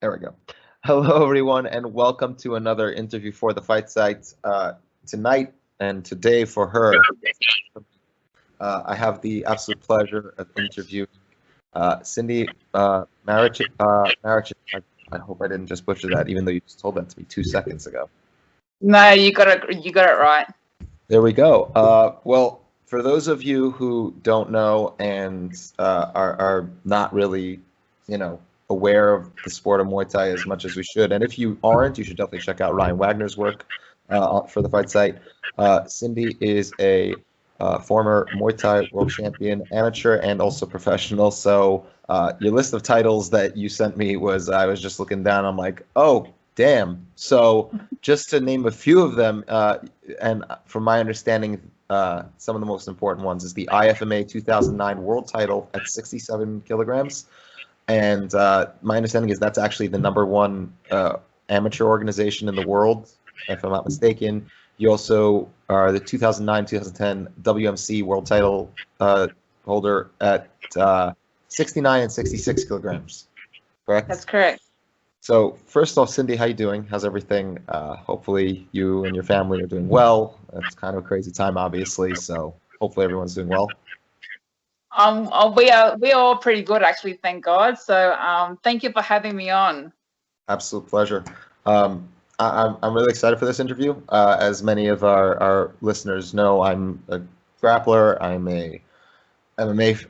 There we go. Hello, everyone, and welcome to another interview for the Fight Site. Tonight and today for her, I have the absolute pleasure of interviewing Sindy Maricic. Maricic. I hope I didn't just butcher that, even though you just told that to me 2 seconds ago. No, you got it right. There we go. Well, for those of you who don't know and are not really, aware of the sport of Muay Thai as much as we should, and if you aren't, you should definitely check out Ryan Wagner's work for the Fight Site. Sindy is a former Muay Thai world champion, amateur, and also professional. So your list of titles that you sent me I was just looking down. I'm like, oh, damn. So just to name a few of them, and from my understanding, some of the most important ones is the IFMA 2009 world title at 67 kilograms. And my understanding is that's actually the #1 amateur organization in the world, if I'm not mistaken. You also are the 2009-2010 WMC world title holder at 69 and 66 kilograms. Correct? That's correct. So first off, Sindy, how you doing? How's everything? Hopefully you and your family are doing well. It's kind of a crazy time, obviously. So hopefully everyone's doing well. We are all pretty good, actually, thank God. So thank you for having me on. Absolute pleasure. I'm really excited for this interview. As many of our listeners know, I'm a grappler. I'm a MMA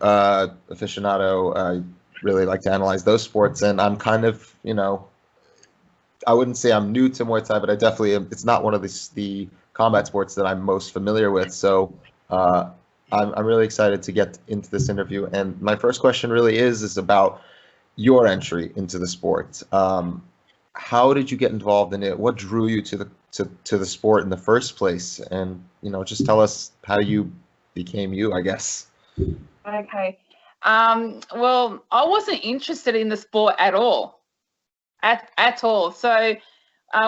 aficionado. I really like to analyze those sports, and I'm kind of, I wouldn't say I'm new to Muay Thai, but I definitely am. It's not one of the combat sports that I'm most familiar with. So I'm really excited to get into this interview. And my first question really is about your entry into the sport. How did you get involved in it? What drew you to the sport in the first place? And just tell us how you became you, I guess. Okay. Well, I wasn't interested in the sport at all. At all. So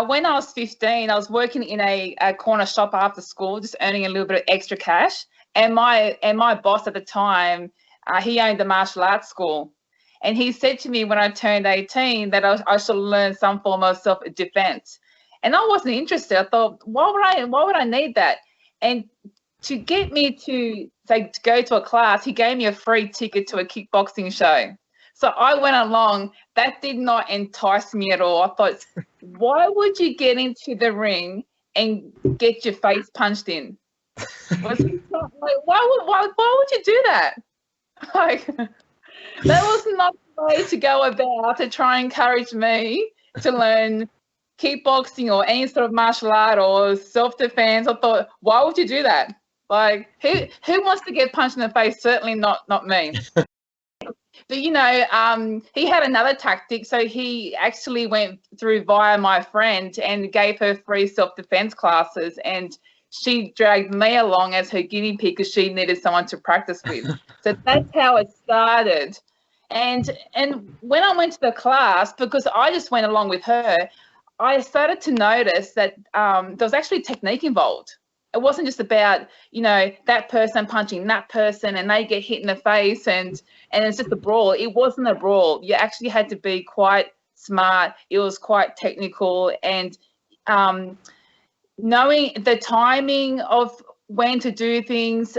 when I was 15, I was working in a corner shop after school, just earning a little bit of extra cash. And my boss at the time, he owned a martial arts school. And he said to me when I turned 18 that I should learn some form of self-defense. And I wasn't interested. I thought, why would I need that? And to get me to go to a class, he gave me a free ticket to a kickboxing show. So I went along. That did not entice me at all. I thought, why would you get into the ring and get your face punched in? Why would you do that? Like, that was not the way to go about to try and encourage me to learn kickboxing or any sort of martial art or self-defense. I thought, why would you do that? Like, who wants to get punched in the face? Certainly not me. But he had another tactic. So he actually went through via my friend and gave her free self-defense classes, and she dragged me along as her guinea pig because she needed someone to practice with. So that's how it started. And when I went to the class, because I just went along with her, I started to notice that there was actually technique involved. It wasn't just about, that person punching that person and they get hit in the face and it's just a brawl. It wasn't a brawl. You actually had to be quite smart. It was quite technical, and knowing the timing of when to do things,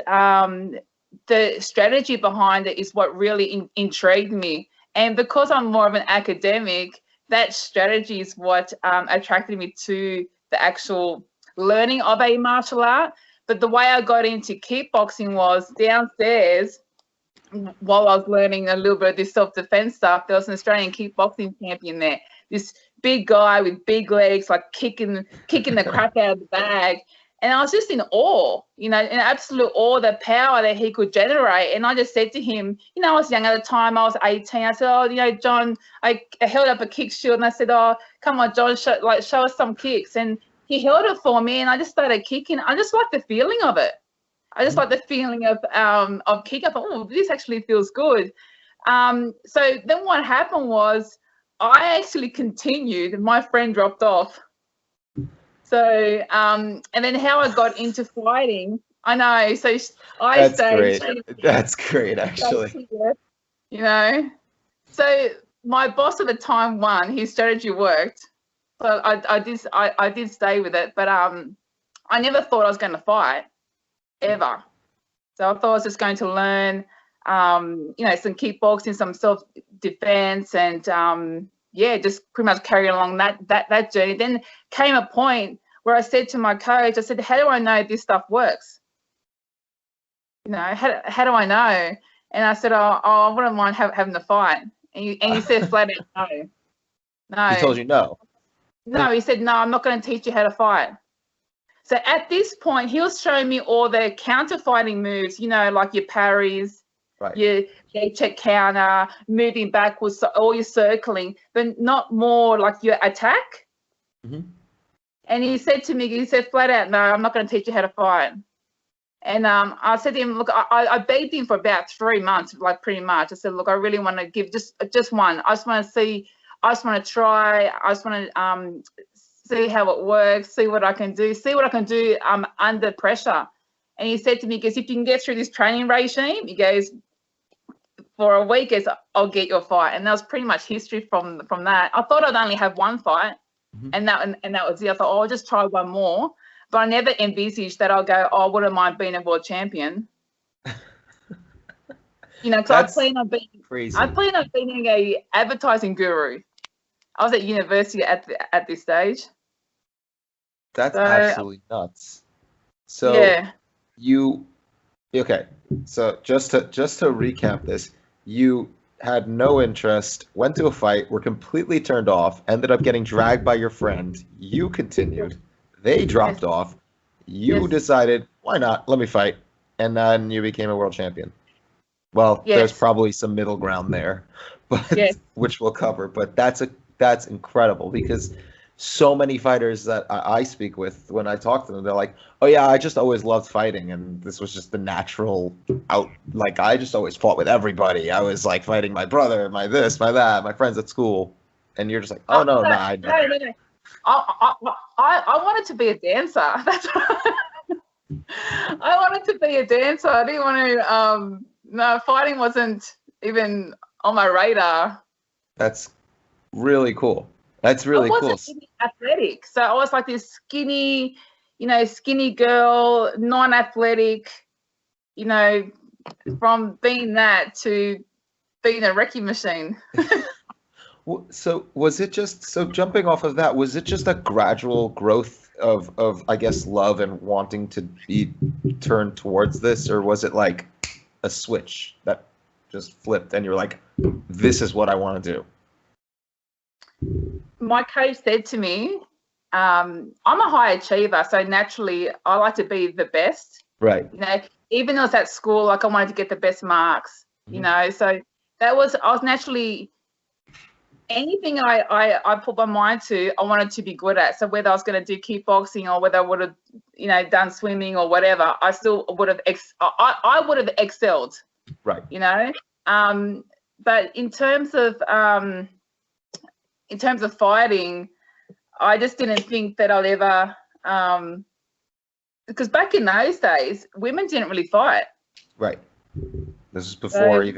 the strategy behind it is what really intrigued me. And because I'm more of an academic, that strategy is what attracted me to the actual learning of a martial art. But the way I got into kickboxing was downstairs. While I was learning a little bit of this self-defense stuff, there was an Australian kickboxing champion there. This big guy with big legs, like kicking the crap out of the bag. And I was just in awe, in absolute awe of the power that he could generate. And I just said to him, I was young at the time, I was 18. I said, oh, John, I held up a kick shield and I said, oh, come on, John, show us some kicks. And he held it for me and I just started kicking. I just like the feeling of it. I just like the feeling of kick. I thought, oh, this actually feels good. So then what happened was I actually continued and my friend dropped off. So, and then how I got into fighting, I know. So That's great, actually. So my boss at the time won. His strategy worked, so I did stay with it. But I never thought I was going to fight ever. So I thought I was just going to learn, you know, some kickboxing, some self-defense, and yeah, just pretty much carry along that journey. Then came a point where I said to my coach, I said, "How do I know this stuff works? You know, how do I know?" And I said, "Oh, I wouldn't mind having the fight." And he said flat out, "No, no." He told you no. No, he said, "No, I'm not going to teach you how to fight." So at this point, he was showing me all the counter fighting moves, you know, like your parries, Right. your check counter, moving backwards, all your circling, but not more like your attack. Mm-hmm. And he said to me, he said flat out, "No, I'm not going to teach you how to fight." And I said to him, look, I begged him for about 3 months, like pretty much. I said, look, I really want to give just one. I just want to see, I just want to try, I just want to see how it works, see what I can do under pressure. And he said to me, he goes, if you can get through this training regime, he goes, for a week, I'll get your fight. And that was pretty much history from that. I thought I'd only have one fight, and that was it. I thought, oh, I'll just try one more. But I never envisaged that I'll go, oh, I wouldn't mind being a world champion. You know, because I plan on being a advertising guru. I was at university at this stage. That's absolutely nuts. So yeah. Okay. So just to recap this, you had no interest, went to a fight, were completely turned off, ended up getting dragged by your friend. You continued. They dropped off. You decided, why not? Let me fight. And then you became a world champion. Well, there's probably some middle ground there, but which we'll cover. But that's incredible, because so many fighters that I speak with, when I talk to them, they're like, oh yeah, I just always loved fighting, and this was just the natural like, I just always fought with everybody. I was like fighting my brother, my this, my that, my friends at school. And you're just like, oh no. I wanted to be a dancer. That's I wanted to be a dancer. I didn't want to. No, fighting wasn't even on my radar. That's really cool. That's really cool. I wasn't athletic, so I was like this skinny, skinny girl, non-athletic. From being that to being a wrecking machine. So jumping off of that, was it just a gradual growth of I guess love and wanting to be turned towards this, or was it like a switch that just flipped and you're like, this is what I want to do? My coach said to me, I'm a high achiever, so naturally I like to be the best. Right. Even though I was at school, like I wanted to get the best marks, so I was naturally, anything I put my mind to, I wanted to be good at. So whether I was going to do kickboxing or whether I would have, done swimming or whatever, I still would have, I would have excelled. Right. But in terms of fighting, I just didn't think that I'd ever, because back in those days, women didn't really fight. Right. This is before It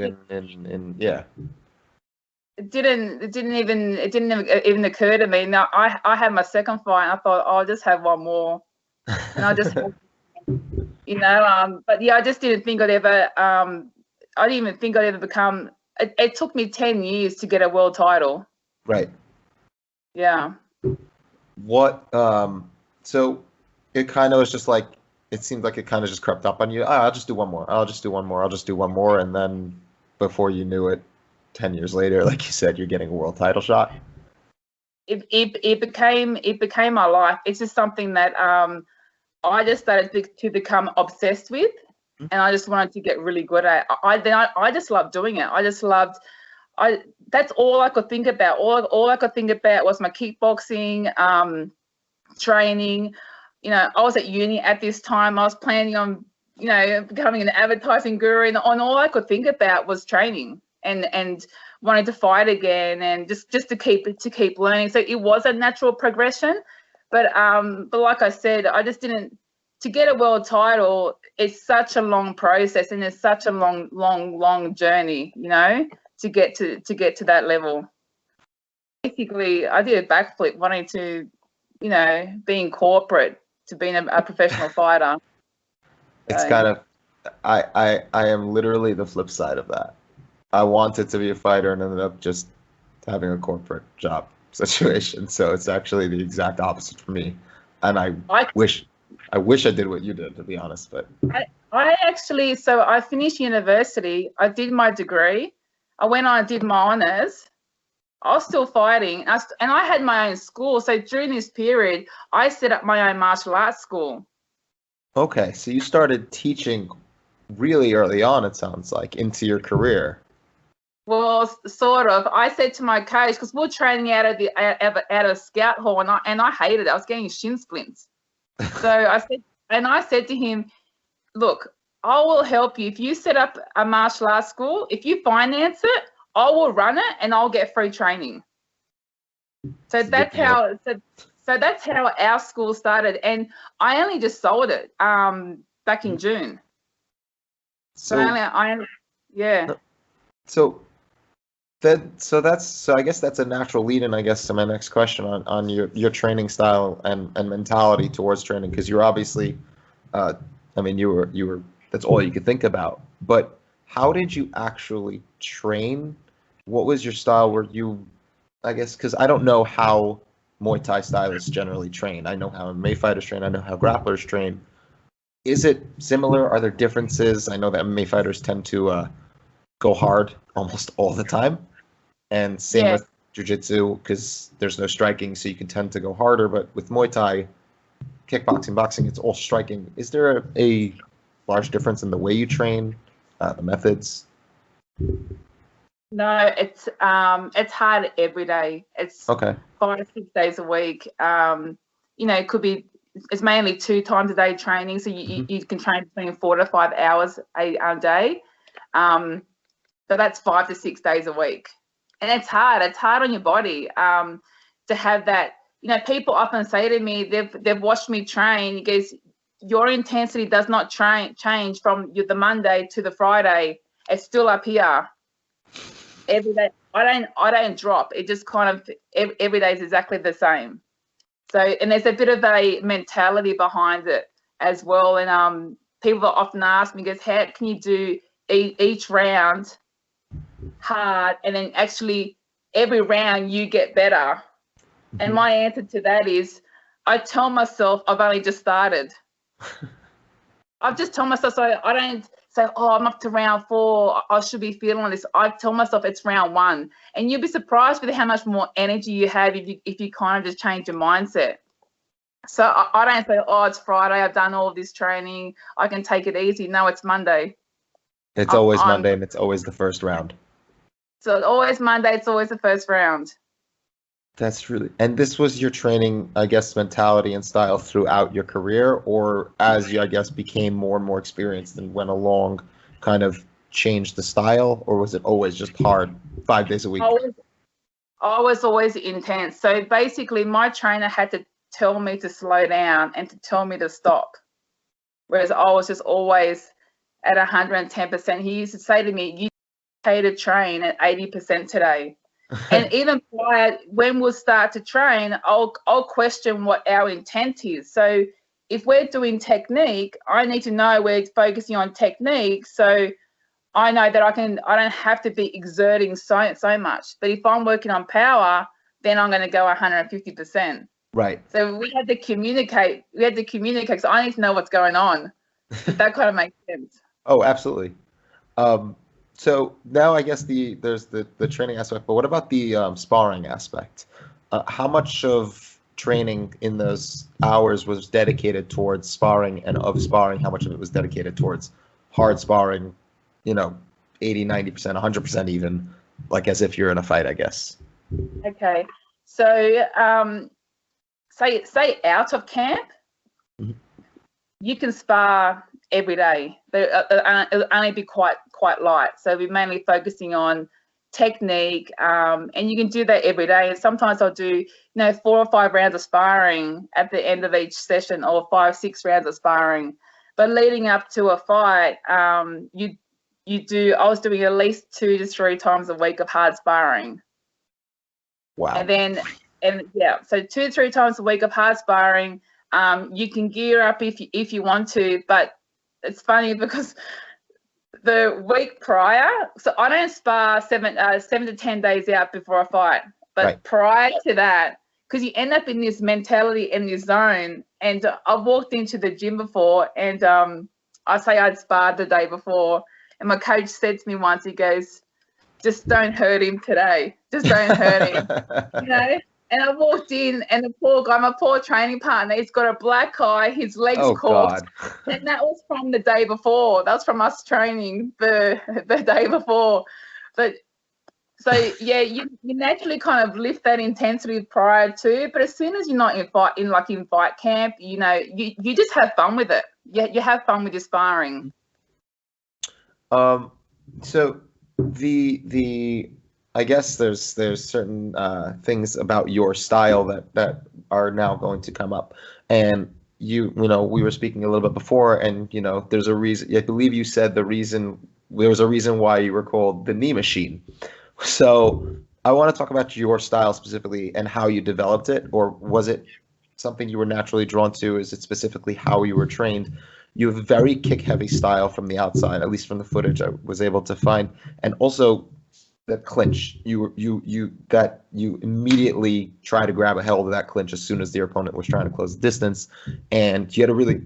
didn't even occur to me. Now I had my second fight, and I thought, I'll just have one more, and I just, but yeah, I just didn't think I'd ever. I didn't even think I'd ever become. It took me 10 years to get a world title. Right. Yeah. What? So it kind of was just like, it seemed like it kind of just crept up on you. I'll just do one more. I'll just do one more, and then before you knew it, 10 years later, like you said, you're getting a world title shot. It became my life. It's just something that I just started to become obsessed with, and I just wanted to get really good at. I just loved doing it. That's all I could think about. All I could think about was my kickboxing training. I was at uni at this time. I was planning on becoming an advertising guru, and all I could think about was training and wanting to fight again, and just to keep learning. So it was a natural progression, but like I said, I just didn't. To get a world title, it's such a long process, and it's such a long journey, to get to that level. basically, I did a backflip wanting to, you know, be in corporate to being a professional fighter. It's So, kind of, I am literally the flip side of that. I wanted to be a fighter and ended up just having a corporate job situation. So it's actually the exact opposite for me. And I I, wish I did what you did, to be honest. But I actually, so I finished university. I did my degree. I went on and did my honours. I was still fighting, and I had my own school. So during this period, I set up my own martial arts school. okay, so you started teaching really early on, it sounds like, into your career. Well, sort of. I said to my coach, because we were training out of a scout hall, and I hated it. I was getting shin splints. So I said to him, look, I will help you if you set up a martial arts school. If you finance it, I will run it, and I'll get free training. So It's a good that's deal. how. So that's how our school started, and I only just sold it back in June. So yeah. So so I guess that's a natural lead in, I guess, to my next question on your training style and mentality towards training, because you're obviously I mean you were that's all you could think about. But how did you actually train? What was your style? Were you, I guess, because I don't know how Muay Thai stylists generally train. I know how MMA fighters train. I know how grapplers train. Is it similar? Are there differences? I know that MMA fighters tend to go hard almost all the time, and same Yeah. with jiu-jitsu, because there's no striking, so you can tend to go harder. But with Muay Thai, kickboxing, boxing, it's all striking. Is there a large difference in the way you train, the methods? No, it's hard every day. It's Okay. 5 to 6 days a week. You know, it could be, it's mainly 2 times a day training, so you can train between 4 to 5 hours a day. So that's 5 to 6 days a week, and it's hard. It's hard on your body to have that. You know, people often say to me, they've watched me train. He goes, your intensity does not change from the Monday to the Friday. It's still up here every day. I don't drop. It just kind of every day is exactly the same. So, and there's a bit of a mentality behind it as well. And people often ask me, goes, how can you do each round hard and then actually every round you get better? And my answer to that is, I tell myself I've only just started. I've just told myself, so I don't say, oh, I'm up to round 4, I should be feeling this. I tell myself it's round 1, and you'll be surprised with how much more energy you have if you kind of just change your mindset. So I don't say, oh, it's Friday, I've done all this training, I can take it easy. No, it's Monday. It's always Monday, and it's always the first round. So it's always Monday, it's always the first round. That's really, and this was your training, I guess, mentality and style throughout your career, or as you, I guess, became more and more experienced and went along, kind of changed the style, or was it always just hard 5 days a week? I was always intense. So basically, my trainer had to tell me to slow down and to tell me to stop, whereas I was just always at 110%. He used to say to me, you pay to train at 80% today. And even prior, when we'll start to train, I'll question what our intent is. So if we're doing technique, I need to know we're focusing on technique, so I know that I don't have to be exerting so much. But if I'm working on power, then I'm going to go 150%. Right. So we had to communicate. So I need to know what's going on. That kind of makes sense. Oh, absolutely. So now I guess there's the training aspect, but what about the sparring aspect? How much of training in those hours was dedicated towards sparring, and of sparring, how much of it was dedicated towards hard sparring, 80, 90%, 100% even, like as if you're in a fight, I guess? Okay. So say out of camp, you can spar every day, but it'll only be quite light. So we're mainly focusing on technique, and you can do that every day. And sometimes I'll do 4 or 5 rounds of sparring at the end of each session, or 5, 6 rounds of sparring. But leading up to a fight, I was doing at least 2 to 3 times a week of hard sparring. Wow. And yeah, so 2 to 3 times a week of hard sparring. You can gear up if you want to, but it's funny because the week prior, so I don't spar 7 to 10 days out before a fight, but Right. prior to that, because you end up in this mentality in this zone. And I've walked into the gym before, and I say I'd sparred the day before, and my coach said to me once, he goes, "Just don't hurt him today. Just don't hurt him." You know. And I walked in, and the poor guy, my poor training partner, he's got a black eye, his legs corked, and that was from the day before. That was from us training the day before. But so yeah, you naturally kind of lift that intensity prior to, but as soon as you're not in fight camp, you know, you just have fun with it. You have fun with your sparring. So the I guess there's certain things about your style that are now going to come up, and you know, we were speaking a little bit before, and you know, there's a reason. I believe you said there was a reason why you were called the knee machine. So I want to talk about your style specifically and how you developed it, or was it something you were naturally drawn to? Is it specifically how you were trained? You have a very kick-heavy style from the outside, at least from the footage I was able to find, and also the clinch. You immediately try to grab a hold of that clinch as soon as the opponent was trying to close the distance, and you had a really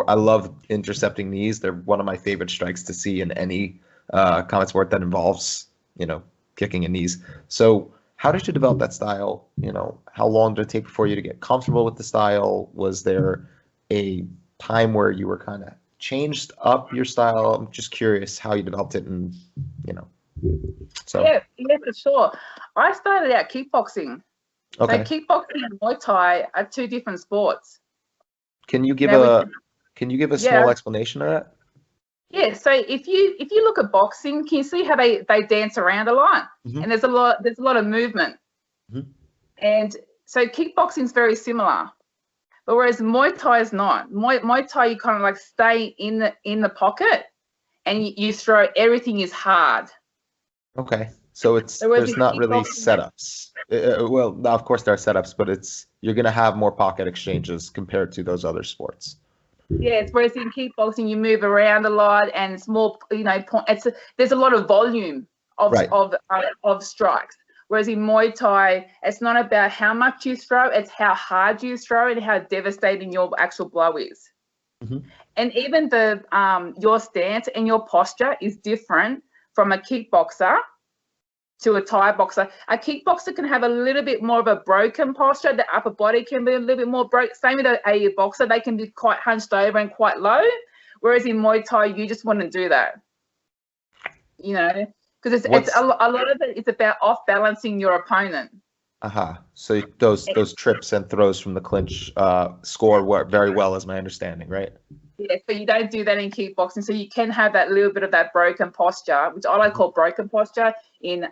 I love intercepting knees. They're one of my favorite strikes to see in any combat sport that involves, you know, kicking and knees. So how did you develop that style? You know, how long did it take for you to get comfortable with the style? Was there a time where you were kind of changed up your style? I'm just curious how you developed it, and you know. So yeah, for sure. I started out kickboxing. Okay. So kickboxing and Muay Thai are 2 different sports. Can you give a small explanation of that? Yeah, so if you look at boxing, can you see how they dance around a lot? Mm-hmm. And there's a lot of movement. Mm-hmm. And so kickboxing is very similar. But whereas Muay Thai is not. Muay Thai, you kind of like stay in the pocket, and you throw. Everything is hard. Okay, so there's not really setups. Well, of course there are setups, but you're gonna have more pocket exchanges compared to those other sports. Yes, whereas in kickboxing you move around a lot, and it's more, you know, there's a lot of volume of strikes. Whereas in Muay Thai, it's not about how much you throw, it's how hard you throw and how devastating your actual blow is. Mm-hmm. And even your stance and your posture is different from a kickboxer to a Thai boxer. A kickboxer can have a little bit more of a broken posture. The upper body can be a little bit more broken. Same with a boxer, they can be quite hunched over and quite low. Whereas in Muay Thai, you just wouldn't do that. You know, because it's a lot of it is about off balancing your opponent. So those trips and throws from the clinch score very well, is my understanding, right? Yeah, but you don't do that in kickboxing, so you can have that little bit of that broken posture, which I like call broken posture. In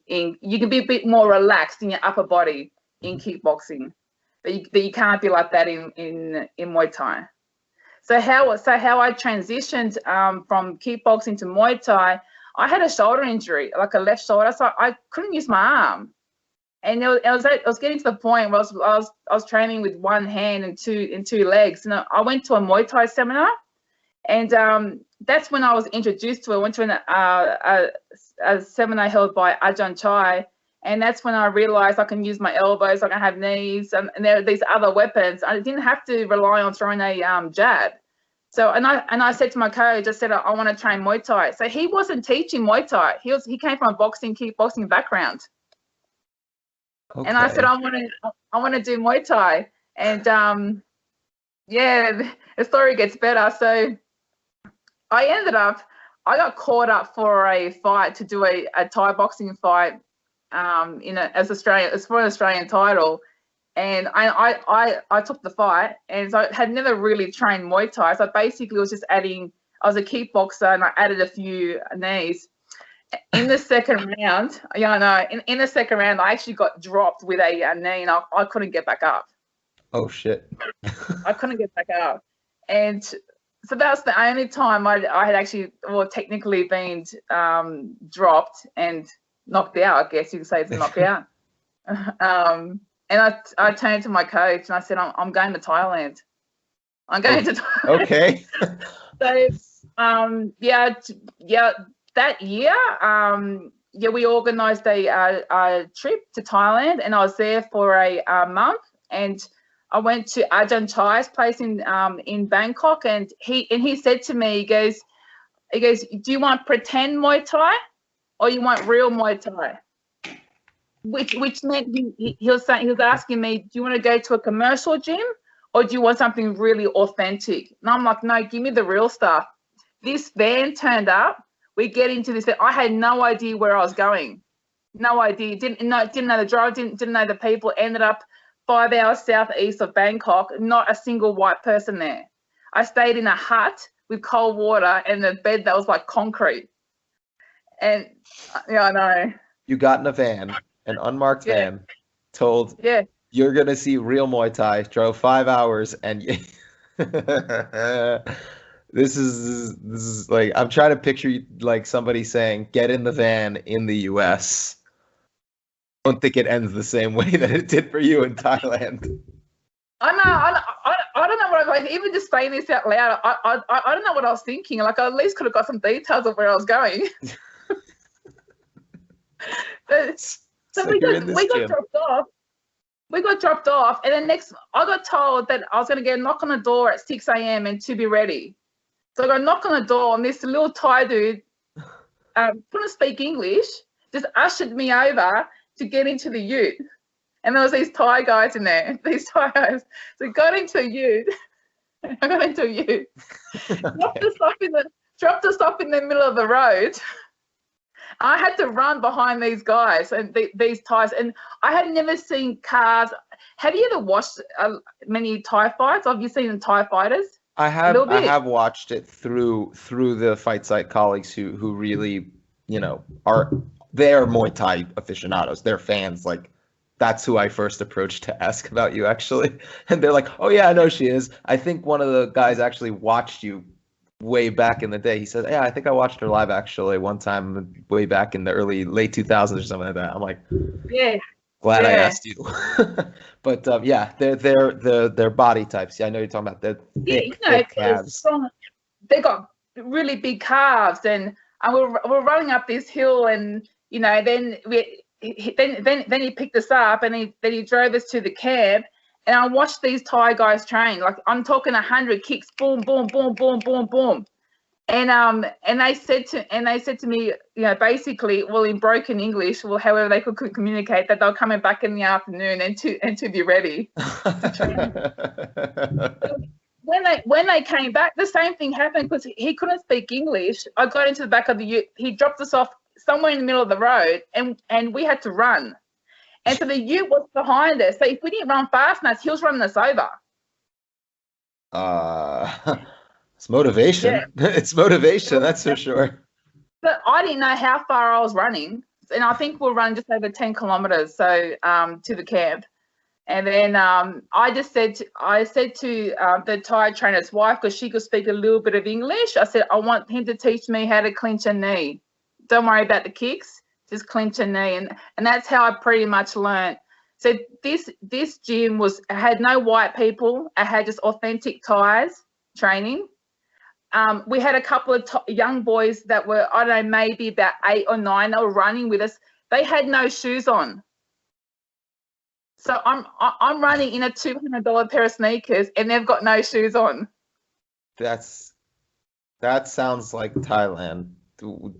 you can be a bit more relaxed in your upper body in kickboxing, but you can't be like that in Muay Thai. So how I transitioned from kickboxing to Muay Thai, I had a shoulder injury, like a left shoulder, so I couldn't use my arm. And I was getting to the point where I was training with one hand and two legs. And I went to a Muay Thai seminar, and that's when I was introduced to it. I went to a seminar held by Ajahn Chai, and that's when I realized I can use my elbows, I can have knees, and there are these other weapons. I didn't have to rely on throwing a jab. So and I said to my coach, I said I want to train Muay Thai. So he wasn't teaching Muay Thai. He came from a kickboxing background. Okay. And I said, I want to do Muay Thai. And yeah, the story gets better. So I got caught up for a fight to do a Thai boxing fight as for an Australian title. And I took the fight, and so I had never really trained Muay Thai. So basically was just I was a kickboxer, and I added a few knees. In the second round, in the second round, I actually got dropped with a knee, and I couldn't get back up. Oh, shit. I couldn't get back up. And so that's the only time I had actually, technically been dropped and knocked out, I guess you could say it's a knockout. And I turned to my coach and I said, I'm going to Thailand. I'm going to Thailand. Okay. So, that year, we organised a trip to Thailand, and I was there for a month. And I went to Ajahn Chai's place in Bangkok, and he said to me, he goes, do you want pretend Muay Thai or you want real Muay Thai? Which meant he was asking me, do you want to go to a commercial gym or do you want something really authentic? And I'm like, no, give me the real stuff. This van turned up. We get into this van. I had no idea where I was going. No idea. Didn't know the drive. Didn't know the people. Ended up 5 hours southeast of Bangkok. Not a single white person there. I stayed in a hut with cold water and a bed that was like concrete. And yeah, I know. You got in a van, an unmarked van, told you're gonna see real Muay Thai. Drove 5 hours, and this is like, I'm trying to picture like somebody saying, "Get in the van" in the U.S. I don't think it ends the same way that it did for you in Thailand. I don't know what I was, even just saying this out loud. I don't know what I was thinking. Like, I at least could have got some details of where I was going. So we got dropped off. We got dropped off, and then I got told that I was going to get a knock on the door at 6 a.m. and to be ready. So I got a knock on the door, and this little Thai dude, couldn't speak English, just ushered me over to get into the ute. And there was these Thai guys in there, these Thai guys. So I got into a ute. Dropped us off in the middle of the road. I had to run behind these guys and these Thais, and I had never seen cars. Have you ever watched many Thai fights? Have you seen Thai fighters? I have watched it through the Fight Site colleagues who really, are Muay Thai aficionados. They're fans. Like, that's who I first approached to ask about you, actually. And they're like, "Oh yeah, I know she is. I think one of the guys actually watched you way back in the day." He says, "Yeah, I think I watched her live actually one time way back in the late 2000s or something like that." I'm like, "Yeah, glad I asked you." But they're body types. Yeah, I know you're talking about. They're thick calves. They got really big calves, and we're running up this hill, and then he picked us up, and he drove us to the camp. And I watched these Thai guys train. Like, I'm talking 100 kicks, boom, boom, boom, boom, boom, boom. And they said to me, basically, well, in broken English, well, however they could communicate, that they were coming back in the afternoon and to be ready. When they came back, the same thing happened because he couldn't speak English. I got into the back of the ute. He dropped us off somewhere in the middle of the road, and we had to run. And so the ute was behind us. So if we didn't run fast enough, he was running us over. It's motivation. Yeah. It's motivation, that's for sure. But I didn't know how far I was running. And I think we'll run just over 10 kilometers to the camp. And then I said to the Thai trainer's wife, because she could speak a little bit of English, I said, I want him to teach me how to clinch a knee. Don't worry about the kicks. Just clinch a knee, and that's how I pretty much learned. So this gym had no white people. It had just authentic Thais training. We had a couple of young boys that were, I don't know, maybe about 8 or 9. They were running with us. They had no shoes on. So I'm running in a $200 pair of sneakers, and they've got no shoes on. That sounds like Thailand.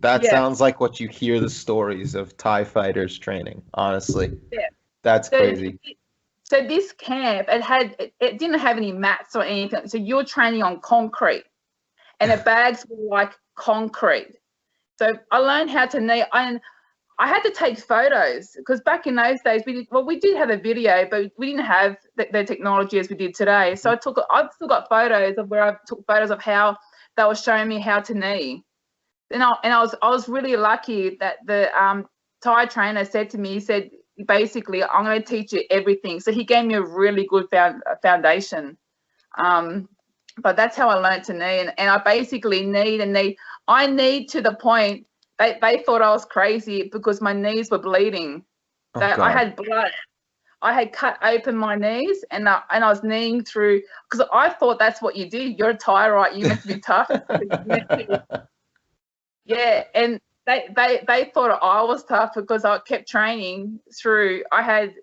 That sounds like what you hear the stories of Thai fighters training, honestly. Yeah. That's crazy. So this camp, it didn't have any mats or anything. So you're training on concrete, and the bags were like concrete. So I learned how to knee, and I had to take photos because back in those days, we did have a video, but we didn't have the technology as we did today. So I've still got photos of where I took photos of how they were showing me how to knee. And I was really lucky that the Thai trainer said to me, he said, basically, I'm going to teach you everything. So he gave me a really good foundation. But that's how I learned to knee. And I basically kneed and knee. I kneed to the point they thought I was crazy because my knees were bleeding. that I had blood. I had cut open my knees, and I was kneeing through, because I thought that's what you did. You're a Thai, right? You meant to be tough. Yeah, and they thought I was tough because I kept training through. I had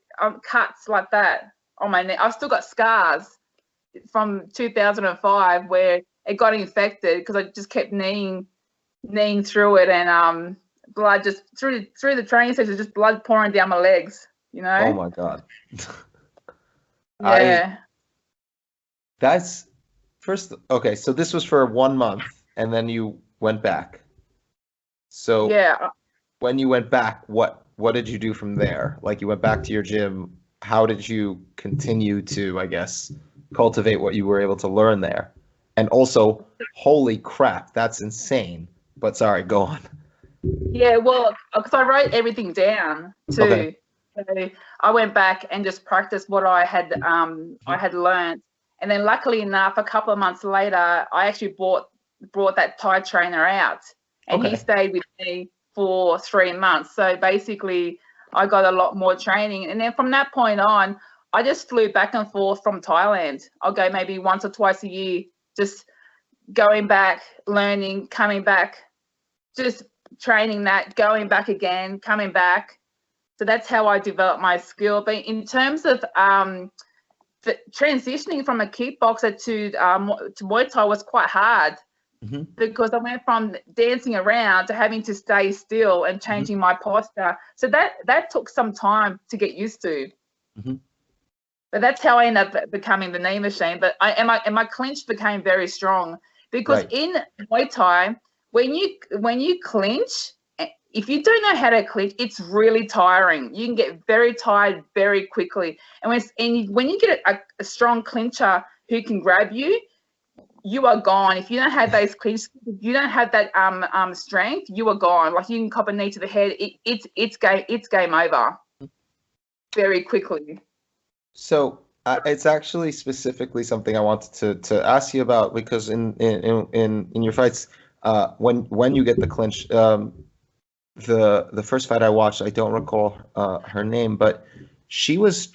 cuts like that on my knee. I've still got scars from 2005 where it got infected because I just kept kneeing through it, and blood just through the training session, just blood pouring down my legs. You know? Oh my God. Yeah. That's first. Okay, so this was for 1 month, and then you went back. So yeah, when you went back, what did you do from there? Like, you went back to your gym. How did you continue to, I guess, cultivate what you were able to learn there? And also, holy crap, that's insane. But sorry, go on. Yeah, well, because I wrote everything down too. Okay. So I went back and just practiced what I had learned, and then luckily enough, a couple of months later, I actually brought that Thai trainer out, and he stayed with me for 3 months. So basically, I got a lot more training, and then from that point on, I just flew back and forth from Thailand. I'll go maybe once or twice a year, just going back, learning, coming back, just training that, going back again, coming back. So that's how I developed my skill. But in terms of transitioning from a kickboxer to Muay Thai was quite hard, because I went from dancing around to having to stay still and changing my posture. So that took some time to get used to. But that's how I ended up becoming the knee machine. But my clinch became very strong, because in Muay Thai, when you clinch, if you don't know how to clinch, it's really tiring. You can get very tired very quickly. And when you get a strong clincher who can grab you, you are gone. If you don't have those clinch, if you don't have that strength, you are gone. Like, you can cop a knee to the head, it's game over very quickly. So it's actually specifically something I wanted to ask you about, because in your fights, when you get the clinch, the first fight I watched, I don't recall her name, but she was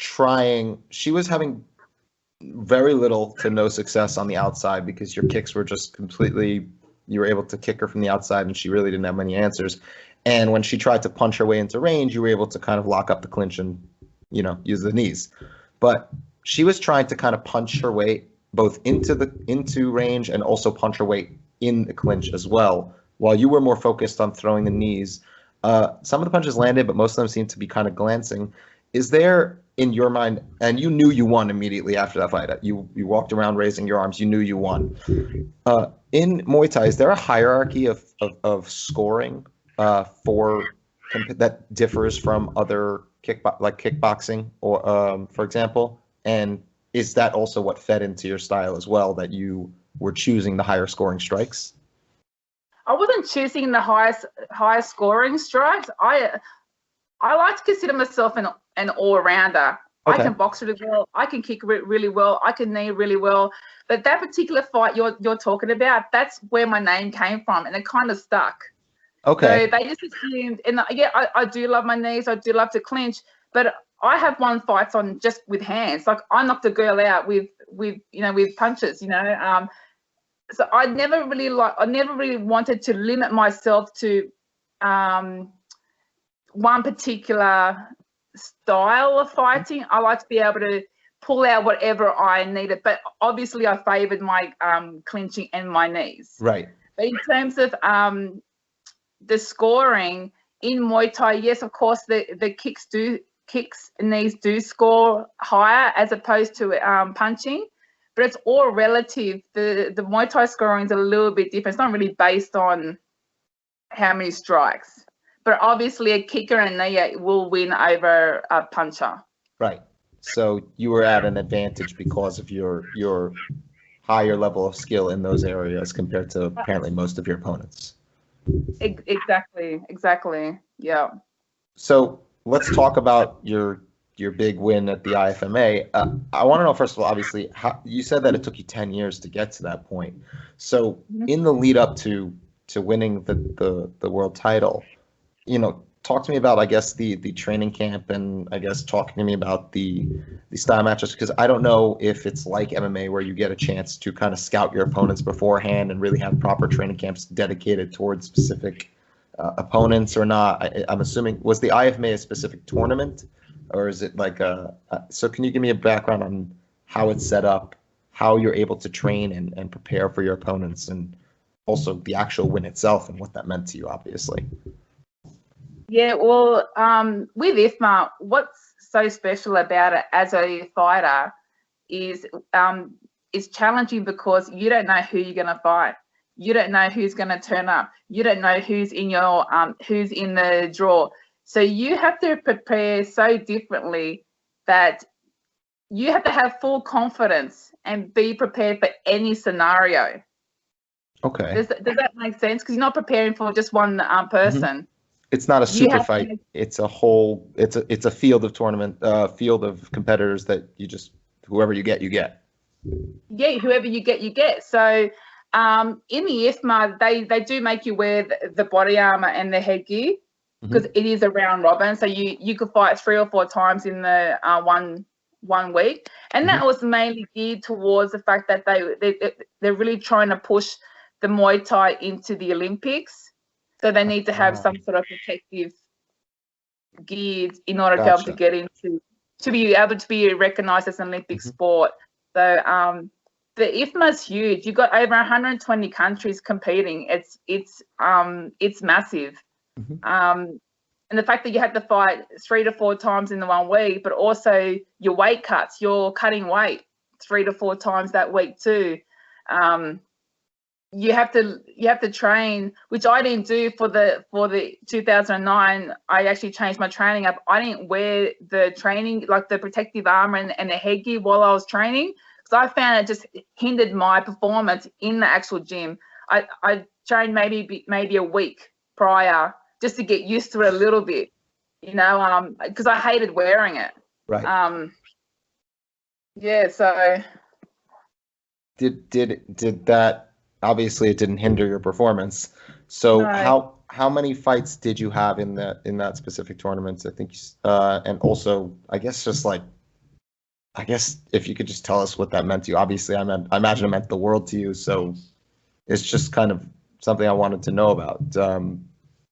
having very little to no success on the outside, because your kicks were just completely, you were able to kick her from the outside, and she really didn't have many answers. And when she tried to punch her way into range, you were able to kind of lock up the clinch and, use the knees. But she was trying to kind of punch her way both into range and also punch her way in the clinch as well, while you were more focused on throwing the knees. Some of the punches landed, but most of them seemed to be kind of glancing. Is there, in your mind, and you knew you won immediately after that fight, you walked around raising your arms, you knew you won. In Muay Thai, is there a hierarchy of scoring that differs from other kickboxing, or for example? And is that also what fed into your style as well, that you were choosing the higher scoring strikes? I wasn't choosing the highest scoring strikes. I like to consider myself an all-rounder. I can box really well. I can kick really well. I can knee really well. But that particular fight you're talking about, that's where my name came from, and it kind of stuck. Okay. So they just assumed, and yeah, I do love my knees. I do love to clinch, but I have won fights on just with hands. Like, I knocked a girl out with punches. So I never really wanted to limit myself to one particular style of fighting. I like to be able to pull out whatever I needed, but obviously I favored my clinching and my knees. Right. But in terms of the scoring in Muay Thai, yes, of course, the kicks and knees do score higher as opposed to punching. But it's all relative. The Muay Thai scoring is a little bit different. It's not really based on how many strikes. But obviously, a kicker and knee will win over a puncher. Right. So you were at an advantage because of your higher level of skill in those areas compared to apparently most of your opponents. Exactly. Yeah. So let's talk about your big win at the IFMA. I want to know, first of all, obviously, how you said that it took you 10 years to get to that point. In the lead up to winning the world title, talk to me about, I guess, the training camp, and I guess talking to me about the style matches, because I don't know if it's like MMA where you get a chance to kind of scout your opponents beforehand and really have proper training camps dedicated towards specific opponents or not. I'm assuming, was the IFMA a specific tournament, or is it like so can you give me a background on how it's set up, how you're able to train and prepare for your opponents, and also the actual win itself and what that meant to you, obviously? Yeah, well, with IFMA, what's so special about it as a fighter is it's challenging because you don't know who you're going to fight. You don't know who's going to turn up. You don't know who's in your who's in the draw. So you have to prepare so differently that you have to have full confidence and be prepared for any scenario. Okay. Does that make sense? Because you're not preparing for just one person. Mm-hmm. It's not a super fight. It's a whole. It's a field of tournament, field of competitors that you just, whoever you get, you get. Yeah, whoever you get, you get. So in the IFMA, they do make you wear the body armor and the headgear because it is a round robin. So you could fight 3 or 4 times in the one week, and that was mainly geared towards the fact that they're really trying to push the Muay Thai into the Olympics. So they need to have some sort of protective gear in order to be able to get into, to be able to be recognised as an Olympic sport. So the IFMA is huge. You've got over 120 countries competing. It's massive. And the fact that you have to fight 3 to 4 times in the 1 week, but also your weight cuts, you're cutting weight 3 to 4 times that week too. You have to train, which I didn't do for the 2009. I actually changed my training up. I didn't wear the training, like the protective armor and the headgear while I was training, because I found it just hindered my performance in the actual gym. I trained maybe a week prior just to get used to it a little bit, because I hated wearing it. Right. Yeah. So did that? Obviously, it didn't hinder your performance. So no. how many fights did you have in that specific tournament? I think, and also, I guess if you could just tell us what that meant to you. Obviously, I imagine it meant the world to you. So it's just kind of something I wanted to know about.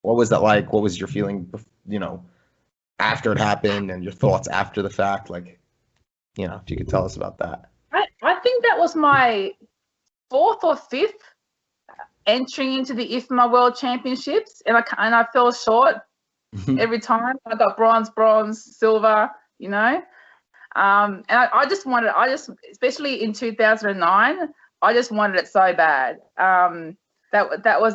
What was that like? What was your feeling, after it happened, and your thoughts after the fact? Like, if you could tell us about that. I think that was my 4th or 5th entry into the IFMA World Championships, and I fell short every time. I got bronze, silver, and I just especially in 2009, I just wanted it so bad. That was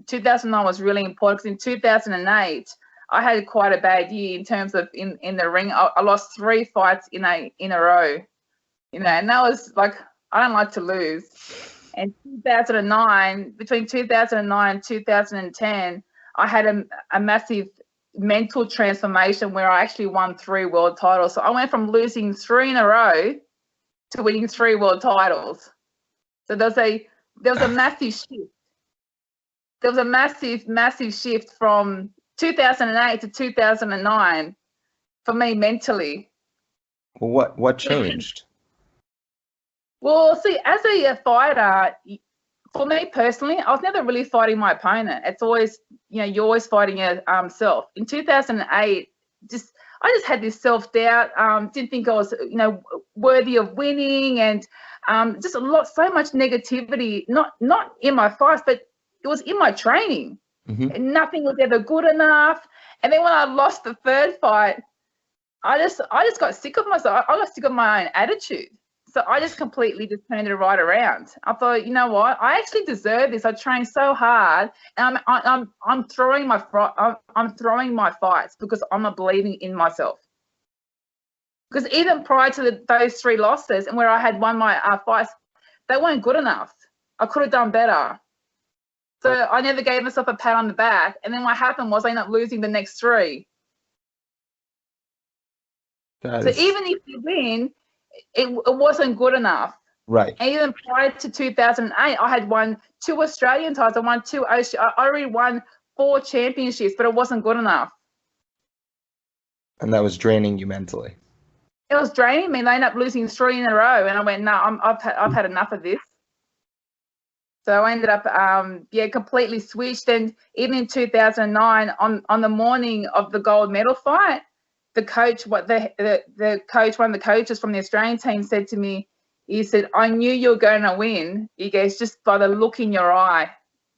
2009 was really important, because in 2008 I had quite a bad year in terms of in the ring. I lost 3 fights in a row. And that was like, I don't like to lose. And 2009, between 2009 and 2010, I had a massive mental transformation where I actually won 3 world titles. So I went from losing 3 in a row to winning 3 world titles. So there was a massive shift. There was a massive shift from 2008 to 2009 for me mentally. Well, what changed? Well, see, as a fighter, for me personally, I was never really fighting my opponent. It's always, you're always fighting yourself. In 2008, I just had this self-doubt. Didn't think I was, worthy of winning, and just so much negativity. Not in my fights, but it was in my training. And nothing was ever good enough. And then when I lost the 3rd fight, I just got sick of myself. I got sick of my own attitude. So I just completely just turned it right around. I thought, you know what? I actually deserve this. I trained so hard, and I'm throwing my fights because I'm not believing in myself. Because even prior to those 3 losses, and where I had won my fights, they weren't good enough. I could have done better. So I never gave myself a pat on the back. And then what happened was I ended up losing the next 3. Even if you win, it wasn't good enough. Right. And even prior to 2008, I had won 2 Australian titles. I won 2 I already won 4 championships, but it wasn't good enough. And that was draining you mentally. It was draining me. They ended up losing 3 in a row, and I went, no, I've had enough of this. So I ended up, completely switched. And even in 2009, on the morning of the gold medal fight, the coach, one of the coaches from the Australian team said to me, he said, I knew you were going to win. He goes, just by the look in your eye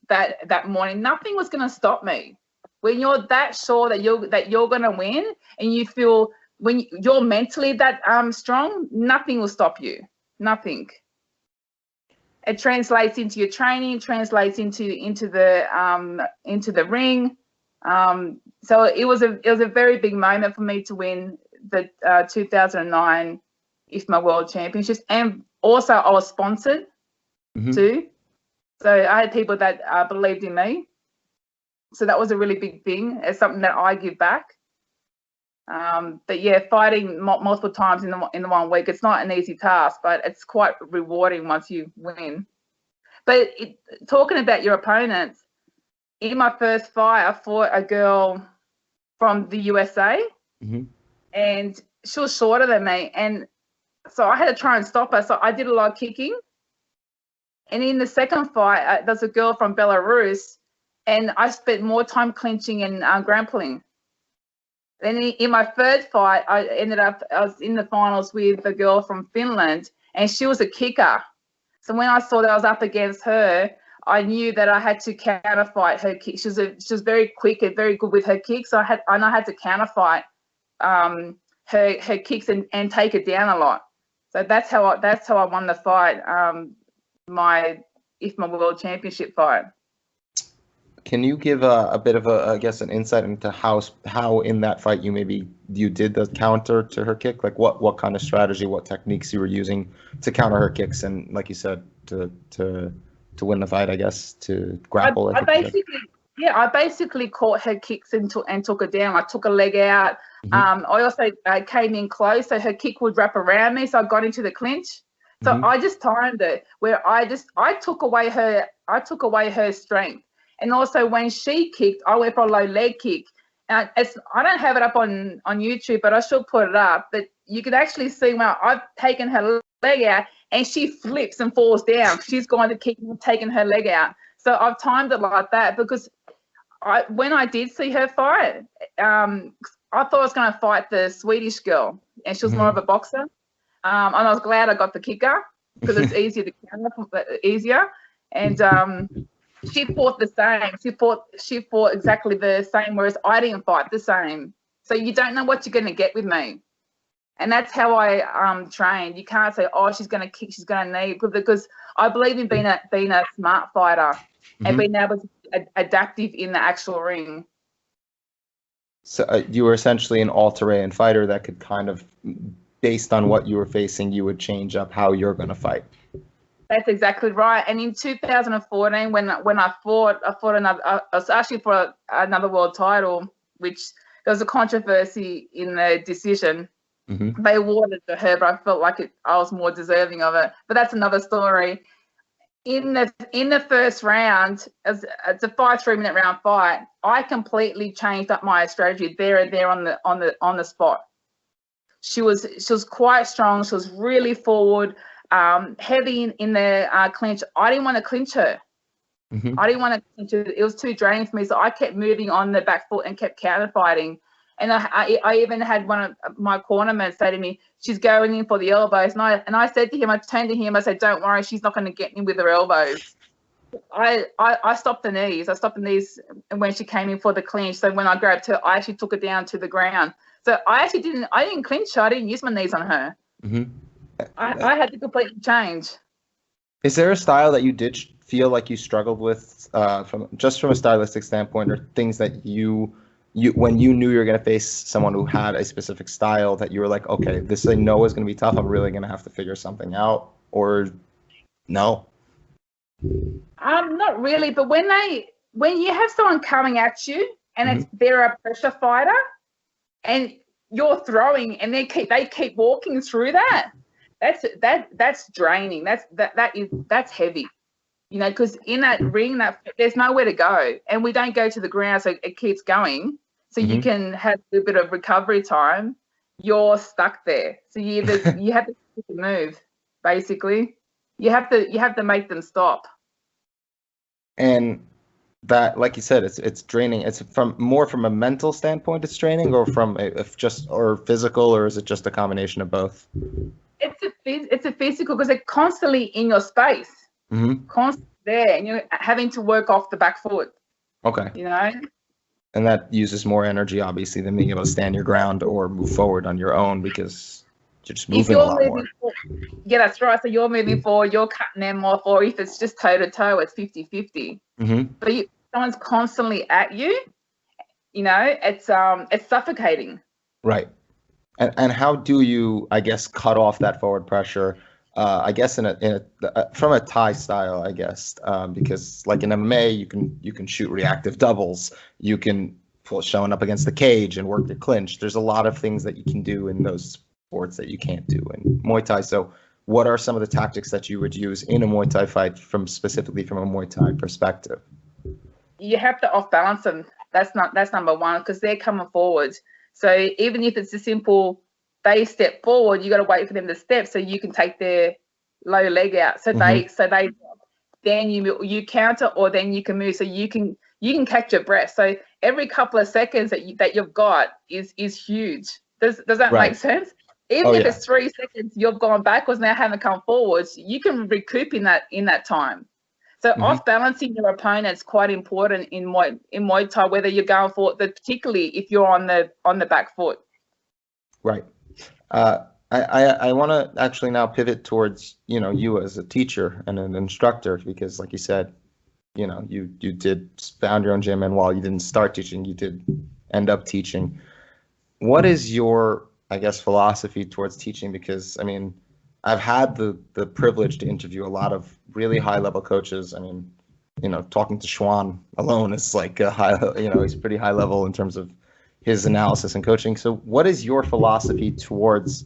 that morning, nothing was going to stop me. When you're that sure that you're going to win, and you feel when you're mentally that strong, nothing will stop you. Nothing. It translates into your training, translates into the ring. So it was a very big moment for me to win the 2009 IFMA World Championships, and also I was sponsored too. So I had people that believed in me. So that was a really big thing. It's something that I give back. But yeah, fighting multiple times in the 1 week, it's not an easy task, but it's quite rewarding once you win. But talking about your opponents, in my first fight, I fought a girl from the USA, and she was shorter than me, and so I had to try and stop her. So I did a lot of kicking. And in the second fight, there's a girl from Belarus, and I spent more time clinching and grappling. Then in my third fight, I was in the finals with a girl from Finland, and she was a kicker. So when I saw that I was up against her, I knew that I had to counterfight her kick. She was very quick and very good with her kicks. So I had to counterfight her kicks and take it down a lot. So that's how I won the fight, my IFMA World Championship fight. Can you give a bit of an insight into how in that fight you did the counter to her kick? Like what kind of strategy, what techniques you were using to counter her kicks, and like you said, to win the fight, I guess, to grapple. I basically caught her kicks and took her down. I took a leg out. I also came in close, so her kick would wrap around me, so I got into the clinch. So I just timed it where I took away her strength. And also when she kicked, I went for a low leg kick. And I don't have it up on YouTube, but I should put it up. But you can actually see when I've taken her leg out and she flips and falls down. She's going to kick and taking her leg out. So I've timed it like that because when I did see her fight, I thought I was going to fight the Swedish girl, and she was more of a boxer. And I was glad I got the kicker because it's easier to counter, And she fought the same. She fought exactly the same, whereas I didn't fight the same. So you don't know what you're going to get with me. And that's how I trained. You can't say, oh, she's going to kick, she's going to knee, because I believe in being a smart fighter and being able to be adaptive in the actual ring. So you were essentially an all-terrain fighter that could kind of, based on what you were facing, you would change up how you're going to fight. That's exactly right. And in 2014, when I fought another world title, which there was a controversy in the decision. They awarded it to her, but I felt like I was more deserving of it. But that's another story. In the first round, it's a 5-3-minute round fight, I completely changed up my strategy there and there on the spot. She was quite strong. She was really forward. Heavy in the clinch. I didn't want to clinch her. I didn't want to clinch her. It was too draining for me, so I kept moving on the back foot and kept counter fighting. And I even had one of my cornermen say to me, she's going in for the elbows. And I said to him, I turned to him, I said, don't worry, she's not going to get me with her elbows. I stopped the knees. I stopped the knees when she came in for the clinch. So when I grabbed her, I actually took her down to the ground. So I didn't clinch her. I didn't use my knees on her. I had to completely change. Is there a style that you did feel like you struggled with from a stylistic standpoint, or things that you when you knew you were going to face someone who had a specific style that you were like, okay, this I know is going to be tough. I'm really going to have to figure something out, or no? Not really. But when you have someone coming at you and they're a pressure fighter and you're throwing and they keep walking through that. That's draining. That's heavy. You know, because in that ring, there's nowhere to go, and we don't go to the ground, so it keeps going. So you can have a little bit of recovery time. You're stuck there, so you have to move. Basically, you have to make them stop. And that, like you said, it's draining. It's more from a mental standpoint, it's draining, or from or physical, or is it just a combination of both? It's a physical, because they're constantly in your space, constantly there, and you're having to work off the back foot. Okay. You know. And that uses more energy, obviously, than being able to stand your ground or move forward on your own, because you're just moving a lot more. Yeah, that's right. So you're moving forward, you're cutting them off, or if it's just toe-to-toe, it's 50-50. But someone's constantly at you, you know, it's suffocating. Right. And how do you, I guess, cut off that forward pressure? I guess from a Thai style, I guess, because like in MMA, you can shoot reactive doubles, you can showing up against the cage and work the clinch. There's a lot of things that you can do in those sports that you can't do in Muay Thai. So what are some of the tactics that you would use in a Muay Thai fight, specifically from a Muay Thai perspective? You have to off balance them. That's number one, because they're coming forward. So even if it's a simple, they step forward, you got to wait for them to step so you can take their low leg out. So they then you counter, or then you can move, so you can catch your breath. So every couple of seconds that you've got is huge. Does that make sense? Even if it's 3 seconds, you've gone backwards, now haven't come forwards, you can recoup in that time. So off balancing your opponent is quite important in Muay Thai, whether you're going for, particularly if you're on the back foot. Right. I want to actually now pivot towards, you as a teacher and an instructor, because like you said, you did found your own gym, and while you didn't start teaching, you did end up teaching. What is your, I guess, philosophy towards teaching? Because I mean, I've had the privilege to interview a lot of really high level coaches. I mean, talking to Schwan alone is like a high, he's pretty high level in terms of his analysis and coaching. So what is your philosophy towards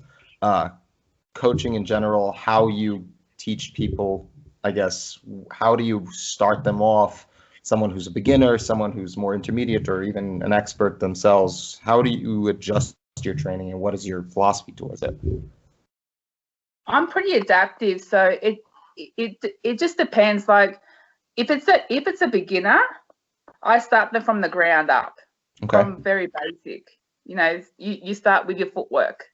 coaching in general? How you teach people, I guess, how do you start them off? Someone who's a beginner, someone who's more intermediate, or even an expert themselves. How do you adjust your training, and what is your philosophy towards it? I'm pretty adaptive, so it just depends. Like if it's a beginner, I start them from the ground up, from very basic. You start with your footwork.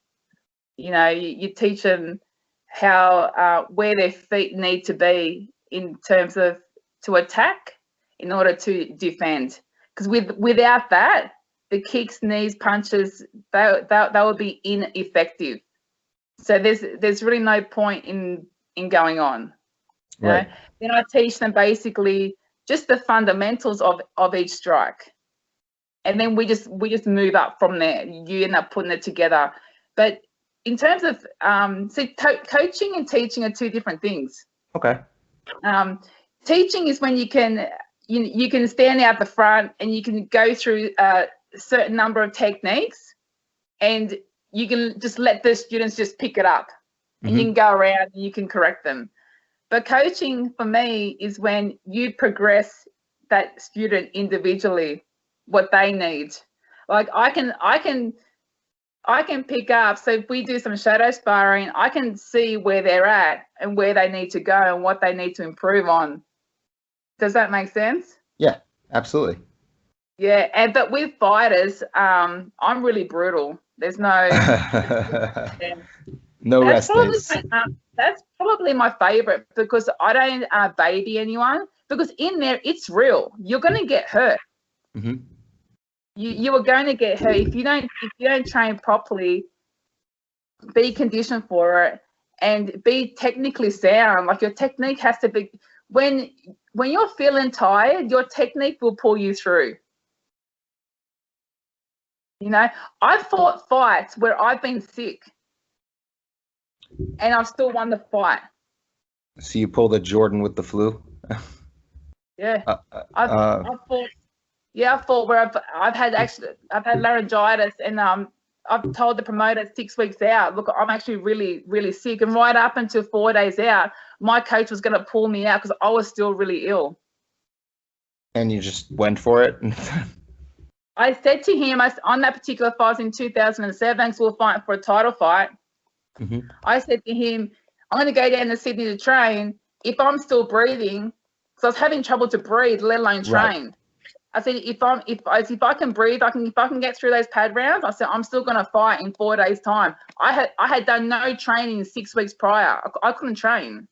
You teach them how where their feet need to be in terms of to attack in order to defend. Because without that, the kicks, knees, punches, they would be ineffective. So there's really no point in going on. Right. Then I teach them basically just the fundamentals of each strike, and then we just move up from there. You end up putting it together. But in terms of coaching and teaching are two different things. Okay. Teaching is when you can stand out the front and you can go through a certain number of techniques, and you can just let the students just pick it up, and you can go around and you can correct them. But coaching for me is when you progress that student individually, what they need. Like I can pick up. So if we do some shadow sparring, I can see where they're at and where they need to go and what they need to improve on. Does that make sense? Yeah, absolutely. Yeah, but with fighters, I'm really brutal. There's no no rest days. That's probably my favorite, because I don't baby anyone, because in there it's real. You're going to get hurt. You are going to get hurt if you don't train properly. Be conditioned for it and be technically sound. Like your technique has to be, when you're feeling tired, your technique will pull you through. I've fought fights where I've been sick and I've still won the fight. So you pulled a Jordan with the flu? Yeah. I've fought where I've had laryngitis, and I've told the promoter 6 weeks out, look, I'm actually really, really sick. And right up until 4 days out, my coach was going to pull me out because I was still really ill. And you just went for it? I said to him, on that particular fight in 2007, because we were fighting for a title fight, I said to him, I'm going to go down to Sydney to train. If I'm still breathing, because I was having trouble to breathe, let alone train. Right. I said, if I can breathe, if I can get through those pad rounds, I said, I'm still going to fight in 4 days' time. I had done no training 6 weeks prior. I couldn't train.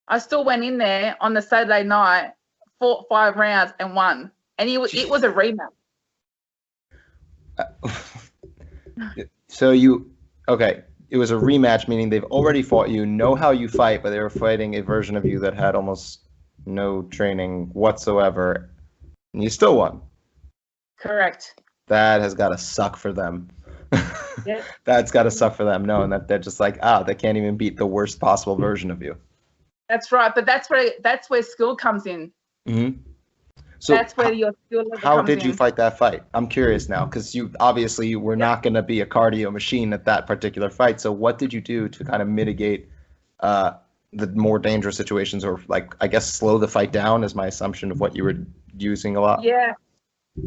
I still went in there on the Saturday night, fought 5 rounds and won. And it was a rematch. So okay, it was a rematch, meaning they've already fought you, know how you fight, but they were fighting a version of you that had almost no training whatsoever. And you still won. Correct. That has got to suck for them. Yeah. That's got to suck for them, knowing that they're just like, they can't even beat the worst possible version of you. That's right, but that's where skill comes in. So that's where your skill level comes in. How did you fight that fight? I'm curious now, because you obviously were not going to be a cardio machine at that particular fight. So what did you do to kind of mitigate the more dangerous situations, or I guess slow the fight down is my assumption of what you were using a lot? Yeah,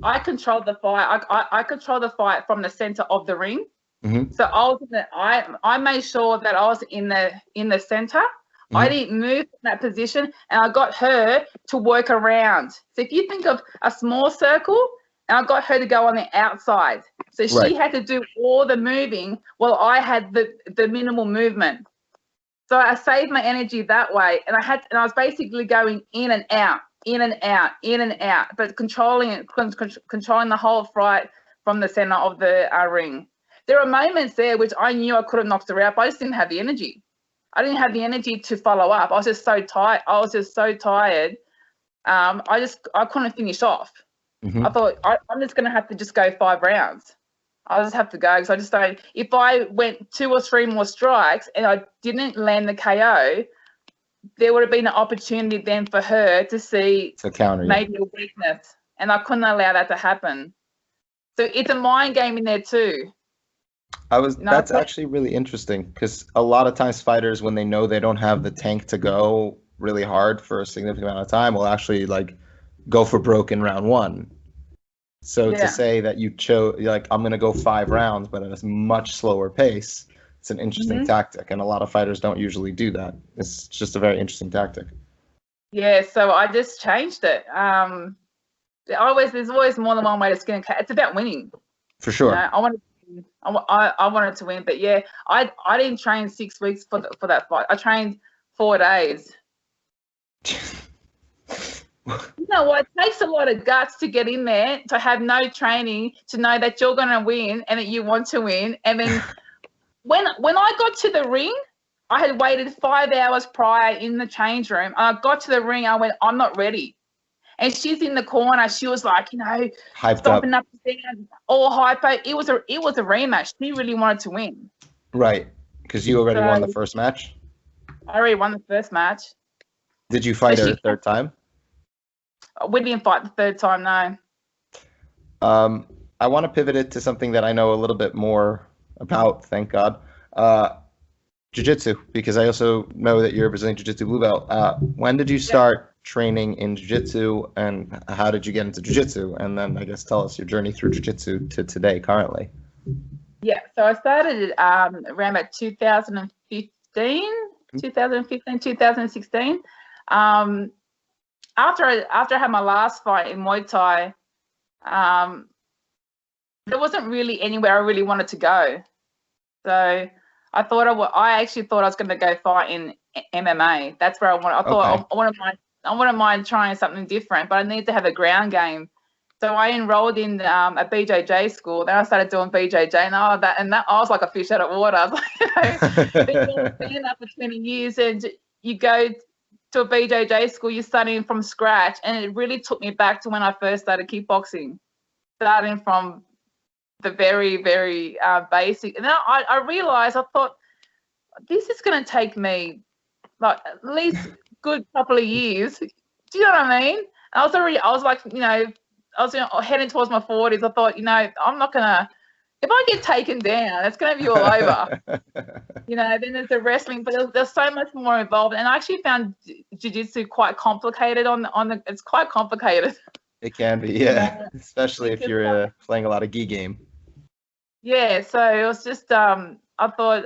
I controlled the fight. I controlled the fight from the center of the ring. So I made sure that I was in the center. I didn't move from that position, and I got her to work around. So if you think of a small circle, and I got her to go on the outside. So she had to do all the moving while I had the minimal movement. So I saved my energy that way, and I was basically going in and out, in and out, in and out, but controlling the whole fight from the center of the ring. There were moments there which I knew I could have knocked her out, but I just didn't have the energy. I didn't have the energy to follow up. I was just so tired. I couldn't finish off. I thought I'm just going to have to just go 5 rounds. I just have to go because I just don't. If I went 2 or 3 more strikes and I didn't land the KO, there would have been an opportunity then for her to see maybe a weakness, and I couldn't allow that to happen. So it's a mind game in there too. That's actually really interesting, because a lot of times fighters, when they know they don't have the tank to go really hard for a significant amount of time, will actually go for broke in round 1. So to say that you chose, I'm going to go 5 rounds, but at a much slower pace, it's an interesting tactic. And a lot of fighters don't usually do that. It's just a very interesting tactic. Yeah, so I just changed it. There's always more than one way to skin a cat. It's about winning. For sure. You know, I wanted to win, but yeah, I didn't train 6 weeks for that fight. I trained 4 days. You know what? It takes a lot of guts to get in there, to have no training, to know that you're going to win and that you want to win. And then when I got to the ring, I had waited 5 hours prior in the change room. And I got to the ring, I went, I'm not ready. And she's in the corner. She was hyped stomping up and down, all hyper. It was a rematch. She really wanted to win. Right, because you already won the first match. I already won the first match. Did you fight her a third time? We didn't fight the third time, no. I want to pivot it to something that I know a little bit more about, thank God. Jiu-Jitsu, because I also know that you're a Brazilian Jiu-Jitsu blue belt. When did you start training in Jiu-Jitsu, and how did you get into Jiu-Jitsu? And then I guess tell us your journey through Jiu-Jitsu to today, currently. Yeah, so I started around about 2016. After I had my last fight in Muay Thai, there wasn't really anywhere I really wanted to go. So I actually thought I was going to go fight in MMA. That's where I wanted. I wouldn't mind trying something different, but I needed to have a ground game. So I enrolled in a BJJ school. Then I started doing BJJ, and I was like a fish out of water. I was like, been up for 20 years, and you go to a BJJ school, you're studying from scratch, and it really took me back to when I first started kickboxing, starting from the very, very basic. And then I realized, I thought, this is going to take me like at least good couple of years. Do you know what I mean? I was heading towards my 40s. I thought, I'm not gonna if I get taken down, it's going to be all over. Then there's the wrestling, but there's so much more involved. And I actually found jiu-jitsu quite complicated it's quite complicated. It can be, yeah. Especially if you're playing a lot of gi game. Yeah, so it was just, I thought,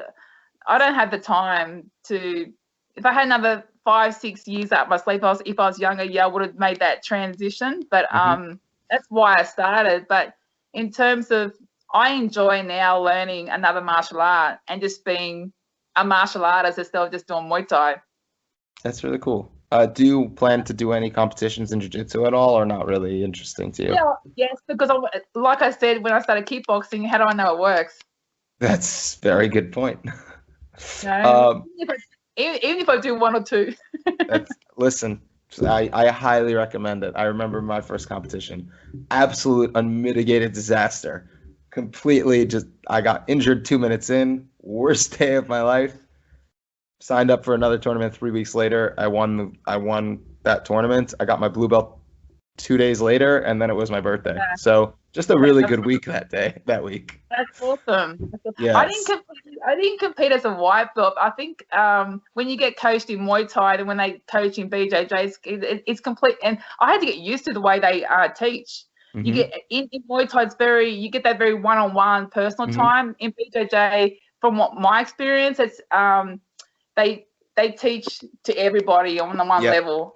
I don't have the time to, if I had another 5-6 years up my sleeve, if I was younger, I would have made that transition. But that's why I started. But in terms of, I enjoy now learning another martial art and just being a martial artist instead of just doing Muay Thai. That's really cool. Do you plan to do any competitions in jiu-jitsu at all, or not really interesting to you? Yeah, yes, because like I said, when I started kickboxing, how do I know it works? That's a very good point. Even if I do one or two. Listen, I highly recommend it. I remember my first competition. Absolute unmitigated disaster. Completely I got injured 2 minutes in. Worst day of my life. Signed up for another tournament 3 weeks later. I won that tournament. I got my blue belt 2 days later, and then it was my birthday. Yeah. So just a really good week that week. That's awesome. Yes. I didn't compete as a white belt. I think when you get coached in Muay Thai, and when they coach in BJJ, it's complete. And I had to get used to the way they teach. Mm-hmm. You get in Muay Thai, you get that very one-on-one personal time. In BJJ, from what my experience, it's they teach to everybody on the one level,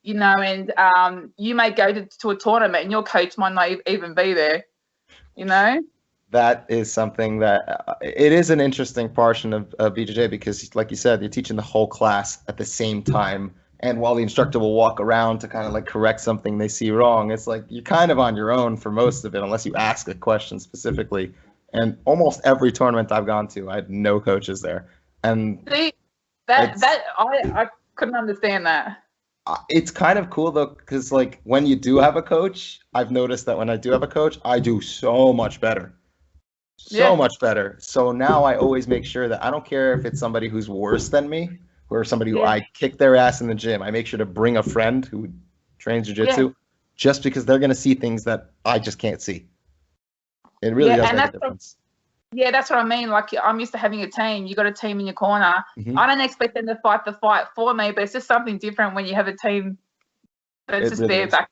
and you may go to a tournament and your coach might not even be there, That is something that it is an interesting portion of BJJ because, like you said, you're teaching the whole class at the same time. And while the instructor will walk around to kind of like correct something they see wrong, it's like you're kind of on your own for most of it, unless you ask a question specifically. And almost every tournament I've gone to, I had no coaches there. And I couldn't understand that. It's kind of cool though, because like when you do have a coach, I've noticed that when I do have a coach, I do so much better. Much better. So now I always make sure that I don't care if it's somebody who's worse than me or somebody who I kick their ass in the gym. I make sure to bring a friend who trains jiu-jitsu just because they're going to see things that I just can't see. It really does make a difference. Yeah, that's what I mean. Like, I'm used to having a team. You got a team in your corner. Mm-hmm. I don't expect them to fight the fight for me, but it's just something different when you have a team that's just really there back.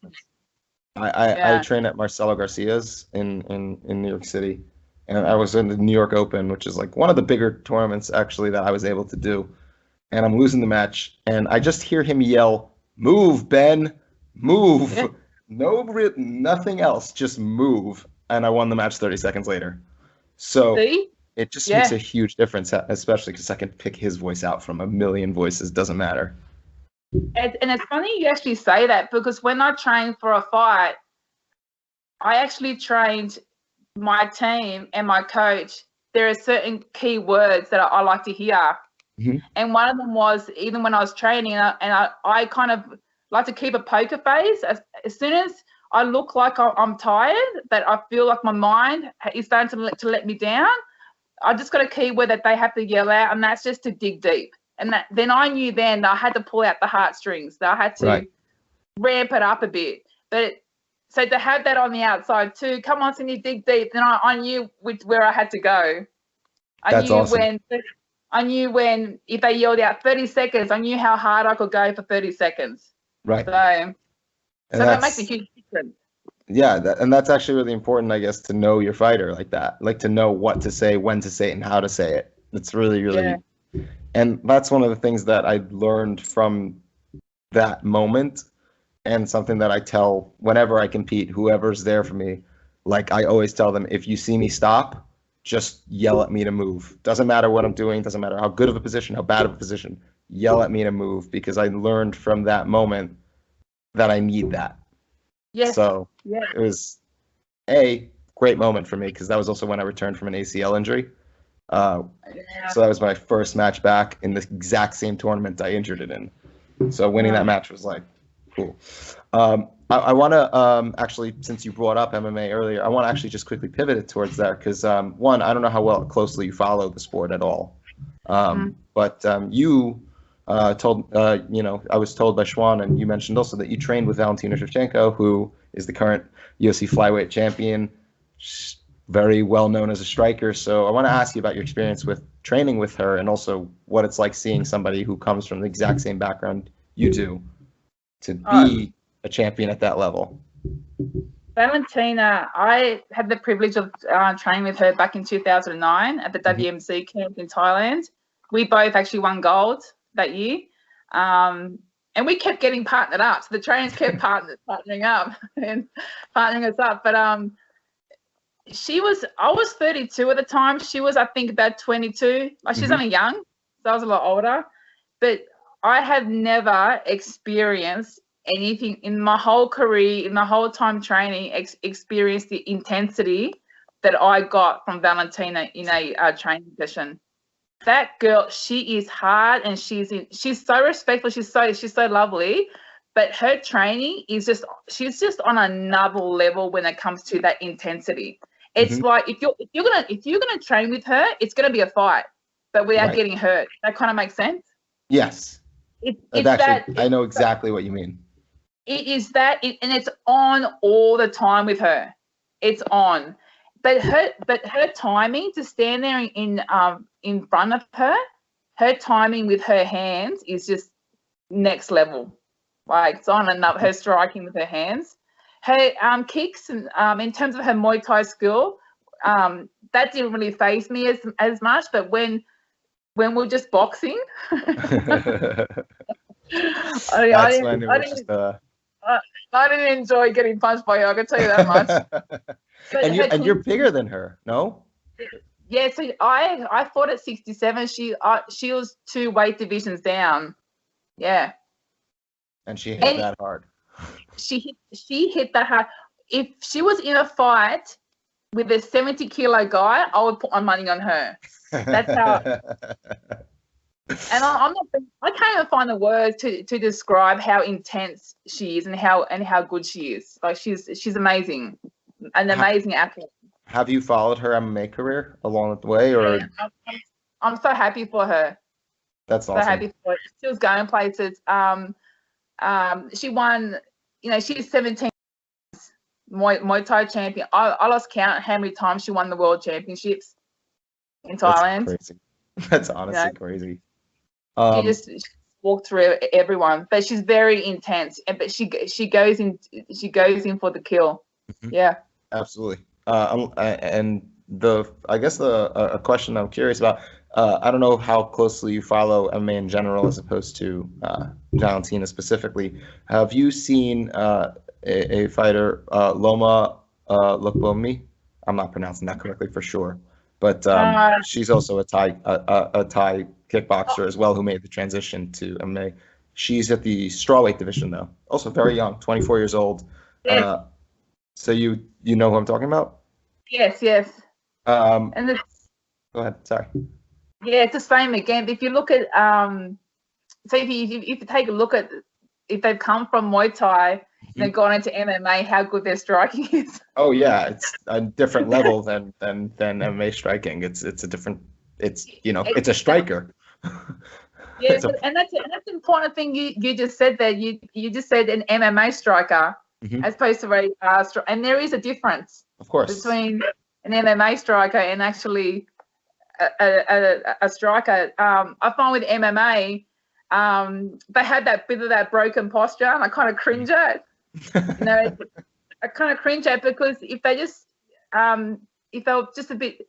I train at Marcelo Garcia's in New York City, and I was in the New York Open, which is like one of the bigger tournaments actually that I was able to do. And I'm losing the match, and I just hear him yell, "Move, Ben, move!" Yeah. Nothing else, just move. And I won the match 30 seconds later. So it just makes a huge difference, especially because I can pick his voice out from a million voices. Doesn't matter. And it's funny you actually say that, because when I trained for a fight, I actually trained my team and my coach. There are certain key words that I like to hear. Mm-hmm. And one of them was, even when I was training, and I kind of like to keep a poker face. As soon as I look like I'm tired, that I feel like my mind is starting to let me down, I just got a keyword that they have to yell out, and that's just to dig deep. And then I knew then that I had to pull out the heartstrings, that I had to ramp it up a bit. So to have that on the outside too, come on, Sindy, dig deep, then I knew where I had to go. That's awesome. I knew when, if they yelled out 30 seconds, I knew how hard I could go for 30 seconds. Right. So that makes a huge difference. Yeah, and that's actually really important, I guess, to know your fighter like that, like to know what to say, when to say it, and how to say it. It's really, really, and that's one of the things that I learned from that moment, and something that I tell whenever I compete, whoever's there for me, like I always tell them, if you see me stop, just yell at me to move. Doesn't matter what I'm doing, doesn't matter how good of a position, how bad of a position, yell at me to move, because I learned from that moment that I need that. Yes. So it was a great moment for me, because that was also when I returned from an ACL injury. So that was my first match back in the exact same tournament I injured it in. So winning that match was like cool. I want to actually, since you brought up MMA earlier, I want to actually just quickly pivot it towards that, because one, I don't know how closely you follow the sport at all, but you told, I was told by Schwan, and you mentioned also that you trained with Valentina Shevchenko, who is the current UFC flyweight champion. very well known as a striker. So I want to ask you about your experience with training with her, and also what it's like seeing somebody who comes from the exact same background you do to be a champion at that level. Valentina, I had the privilege of training with her back in 2009 at the WMC camp in Thailand. We both actually won gold that year. And we kept getting partnered up. So the trainers kept partnering up and partnering us up. But I was 32 at the time. She was, I think, about 22. Like, she's only young, so I was a lot older. But I have never experienced anything in my whole career, in the whole time training, experienced the intensity that I got from Valentina in a training session. That girl, she is hard, and she's so respectful. She's so lovely, but her training is she's just on another level when it comes to that intensity. It's like if you're gonna train with her, it's gonna be a fight, but without getting hurt. That kind of makes sense. Yes, I know exactly what you mean. It is that, and it's on all the time with her. It's on, but her timing to stand there in front of her timing with her hands is just next level. Like, it's on another. Her striking with her hands, her kicks, and in terms of her Muay Thai skill, that didn't really faze me as much. But when we're just boxing, I didn't enjoy getting punched by her, I can tell you that much. And you're bigger than her, no? Yeah, so I fought at 67. She was 2 weight divisions down. Yeah. And she hit that hard. She hit that hard. If she was in a fight with a 70-kilo guy, I would put my money on her. That's how. And I can't even find the words to describe how intense she is and how good she is. Like, she's amazing, an amazing athlete. Have you followed her MMA career along the way, or? Yeah, I'm so happy for her. That's awesome. So happy for her. She was going places. She won. She's 17 Muay Thai champion. I lost count how many times she won the world championships in Thailand. That's crazy. That's honestly crazy. She just walked through everyone, but she's very intense, but she goes in for the kill. Yeah, absolutely. And a question I'm curious about. I don't know how closely you follow MMA in general as opposed to Valentina specifically. Have you seen a fighter, Loma Lokbomi? I'm not pronouncing that correctly for sure, but she's also a Thai kickboxer as well, who made the transition to MMA. She's at the strawweight division though, also very young, 24 years old. Yes. So you know who I'm talking about? Yes. And go ahead. Sorry. Yeah, it's the same again. If you look at so if you take a look at if they've come from Muay Thai and they've gone into MMA, how good their striking is. Oh yeah, it's a different level than MMA striking. It's a different. It's a striker. Yeah, and that's an important thing you just said there. You just said an MMA striker as opposed to a and there is a difference, of course, between an MMA striker and actually a striker. I find with MMA, they had that bit of that broken posture, and I kind of cringe at. I kind of cringe at, because if they just if they were just a bit.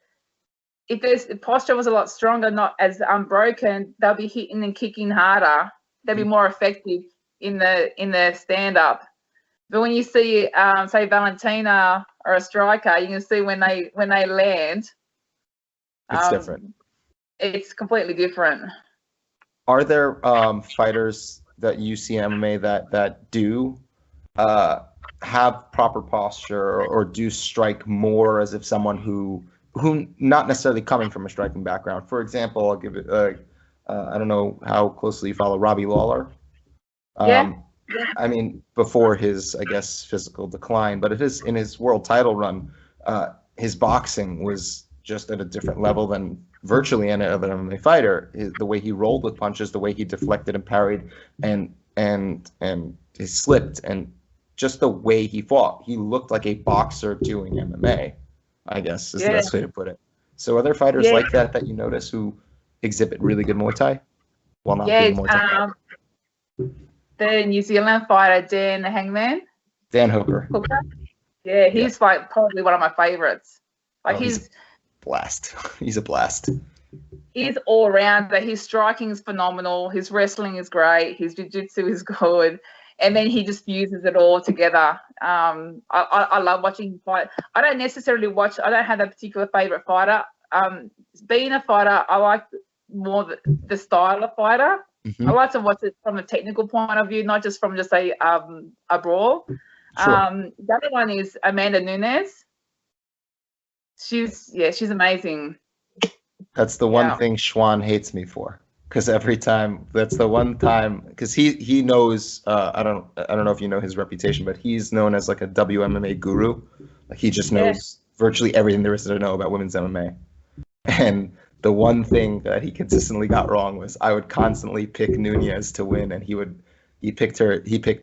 If the posture was a lot stronger, not as unbroken, they'll be hitting and kicking harder. They'll be more effective in the stand up. But when you see, say, Valentina or a striker, you can see when they land. It's different. It's completely different. Are there fighters that you see in MMA that do have proper posture or do strike more as if someone who not necessarily coming from a striking background? For example, I'll give it. I don't know how closely you follow Robbie Lawler. Yeah. I mean, before his, I guess, physical decline, but in his world title run, his boxing was just at a different level than virtually any other MMA fighter. The way he rolled with punches, the way he deflected and parried, and he slipped, and just the way he fought, he looked like a boxer doing MMA. I guess is the best way to put it. So are there fighters like that you notice who exhibit really good Muay Thai while not being Muay Thai? The New Zealand fighter, Dan the Hangman. Dan Hooker. Yeah, he's like probably one of my favorites. Like he's a blast. He's a blast. He's all around. His striking is phenomenal. His wrestling is great. His jiu-jitsu is good. And then he just fuses it all together. I love watching him fight. I don't have a particular favorite fighter. Being a fighter, I like more the style of fighter. I like to watch it from a technical point of view, not just from just a brawl. Sure. The other one is Amanda Nunes. She's amazing. That's the one thing Schwan hates me for, because every time that's the one time, because he knows I don't know if you know his reputation, but he's known as like a WMMA guru. Like he just knows virtually everything there is to know about women's MMA. And the one thing that he consistently got wrong was I would constantly pick Nunez to win, and he picked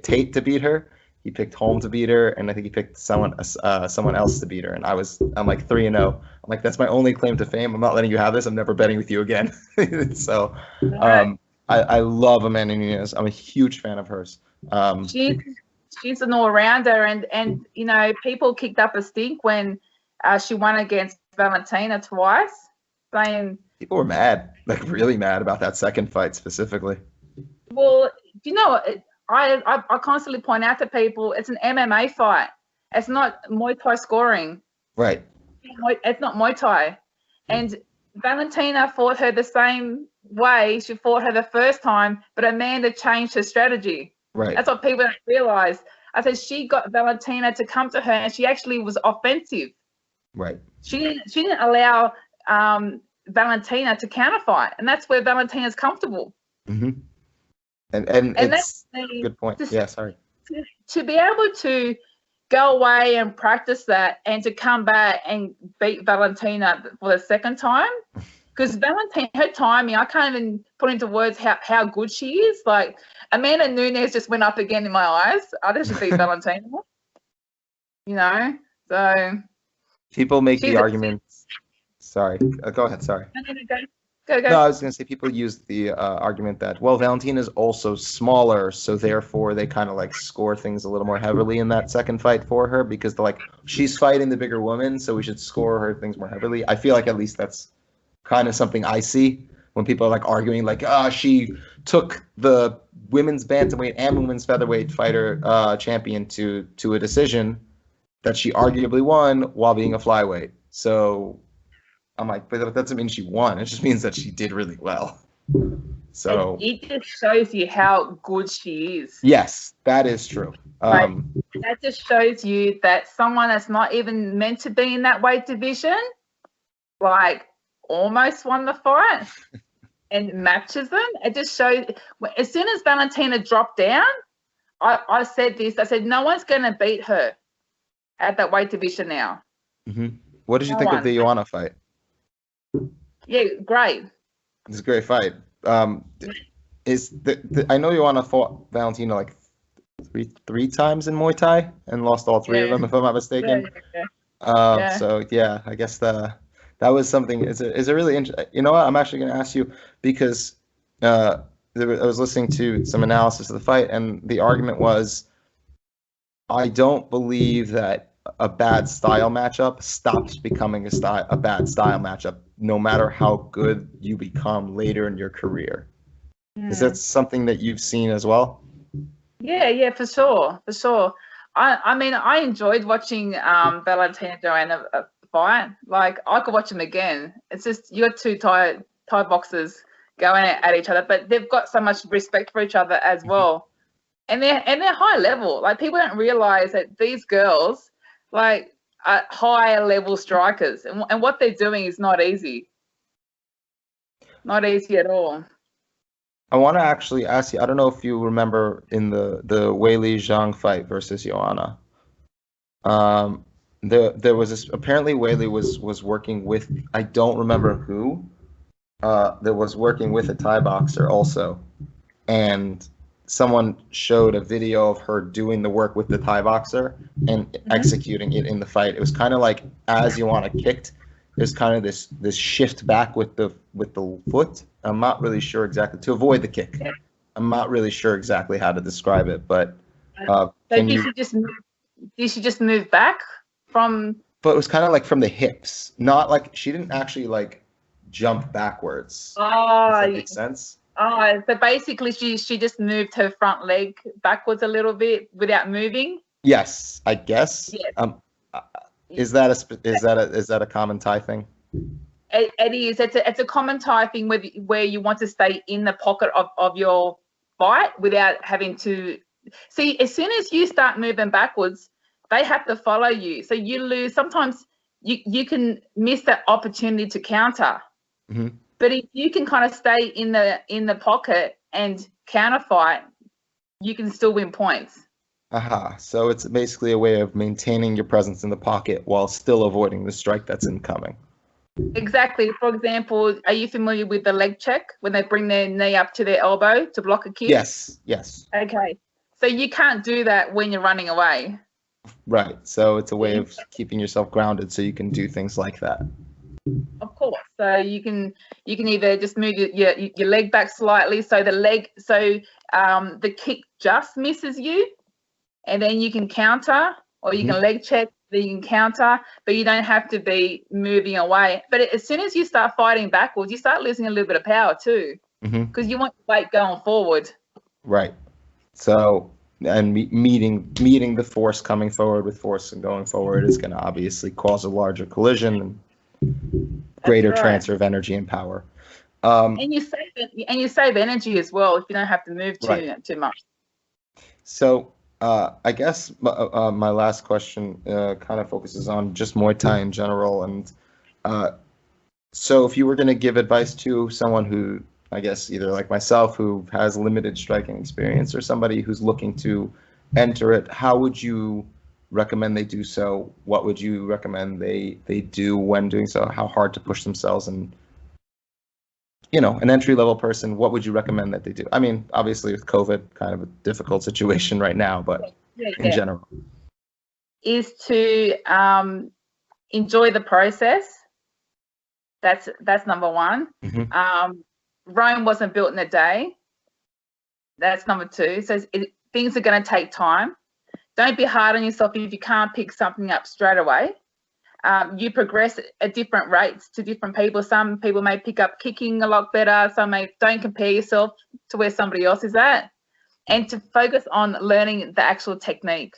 Tate to beat her, he picked Holm to beat her, and I think he picked someone else to beat her. And I'm like 3-0. I'm like, that's my only claim to fame. I'm not letting you have this. I'm never betting with you again. So I love Amanda Nunez. I'm a huge fan of hers. She's an all-rounder, and you know, people kicked up a stink when she won against Valentina twice. Saying people were mad, like really mad about that second fight specifically. Well, you know, I constantly point out to people it's an MMA fight. It's not Muay Thai scoring. Right. It's not Muay Thai. And Valentina fought her the same way she fought her the first time, but Amanda changed her strategy. Right. That's what people don't realize. I said she got Valentina to come to her, and she actually was offensive. Right. She didn't allow Valentina to counterfight, and that's where Valentina's comfortable. Mm-hmm. And it's a good point. Sorry. To be able to go away and practice that, and to come back and beat Valentina for the second time, because Valentina, her timing, I can't even put into words how good she is. Like Amanda Nunes just went up again in my eyes. I just beat Valentina. You know, so people make the argument. Sorry, go ahead. Sorry. Go. No, I was going to say people use the argument that, well, Valentina's also smaller, so therefore they kind of like score things a little more heavily in that second fight for her, because they're like, she's fighting the bigger woman, so we should score her things more heavily. I feel like at least that's kind of something I see when people are like arguing like, she took the women's bantamweight and women's featherweight fighter champion to a decision that she arguably won while being a flyweight. So I'm like, but that doesn't mean she won. It just means that she did really well. So it just shows you how good she is. Yes, that is true. That just shows you that someone that's not even meant to be in that weight division, like, almost won the fight and matches them. It just shows. As soon as Valentina dropped down, I said this. I said, no one's going to beat her at that weight division now. Mm-hmm. What did you think of the Joanna fight? Yeah, great. It's a great fight. I know Joanna fought Valentina like three times in Muay Thai and lost all three of them, if I'm not mistaken. So yeah, I guess that was something. Is a really interesting. You know what? I'm actually going to ask you, because I was listening to some analysis of the fight, and the argument was, I don't believe that a bad style matchup stops becoming a bad style matchup, no matter how good you become later in your career. Is that something that you've seen as well? Yeah, for sure. I mean, I enjoyed watching Valentina Joanna fight. Like, I could watch them again. It's just, you got two Thai boxers going at each other, but they've got so much respect for each other as well. And they're high level. Like, people don't realize that these girls, like, are higher level strikers, and what they're doing is not easy. Not easy at all. I want to actually ask you, I don't know if you remember in the Weili Zhang fight versus Joanna. There was this, apparently Weili was working with, I don't remember who, that was working with a Thai boxer also. And someone showed a video of her doing the work with the Thai boxer and executing it in the fight. It was kind of like as you want to kick, there's kind of this shift back with the foot. I'm not really sure exactly to avoid the kick. I'm not really sure exactly how to describe it, but so did she just move back from? But it was kind of like from the hips, not like she didn't actually like jump backwards. Oh, does that make sense? Oh, so basically she just moved her front leg backwards a little bit without moving. Yes, I guess. Yes. Is that a common Thai thing? It is. It's a common Thai thing where you want to stay in the pocket of your fight without having to see. As soon as you start moving backwards, they have to follow you. So you lose. Sometimes you can miss that opportunity to counter. Mm-hmm. But if you can kind of stay in the pocket and counter fight, you can still win points. Aha. So it's basically a way of maintaining your presence in the pocket while still avoiding the strike that's incoming. Exactly. For example, are you familiar with the leg check when they bring their knee up to their elbow to block a kick? Yes. Okay. So you can't do that when you're running away. Right. So it's a way of keeping yourself grounded so you can do things like that. Of course. So you can either just move your leg back slightly so the kick just misses you, and then you can counter, or you can leg check, then you can counter, but you don't have to be moving away. But as soon as you start fighting backwards, you start losing a little bit of power too, because you want your weight going forward. Right. So, and meeting the force coming forward with force and going forward is going to obviously cause a larger collision and greater transfer of energy and power. And you save energy as well if you don't have to move too much. So I guess my last question kind of focuses on just Muay Thai in general. And so if you were going to give advice to someone who, I guess, either like myself, who has limited striking experience, or somebody who's looking to enter it, how would you recommend they do so? What would you recommend they do when doing so? How hard to push themselves? And, an entry-level person, what would you recommend that they do? I mean, obviously with COVID, kind of a difficult situation right now, but in general. Is to enjoy the process. That's number one. Rome wasn't built in a day. That's number two. So things are going to take time. Don't be hard on yourself if you can't pick something up straight away. You progress at different rates to different people. Some people may pick up kicking a lot better. Some don't compare yourself to where somebody else is at, and to focus on learning the actual technique.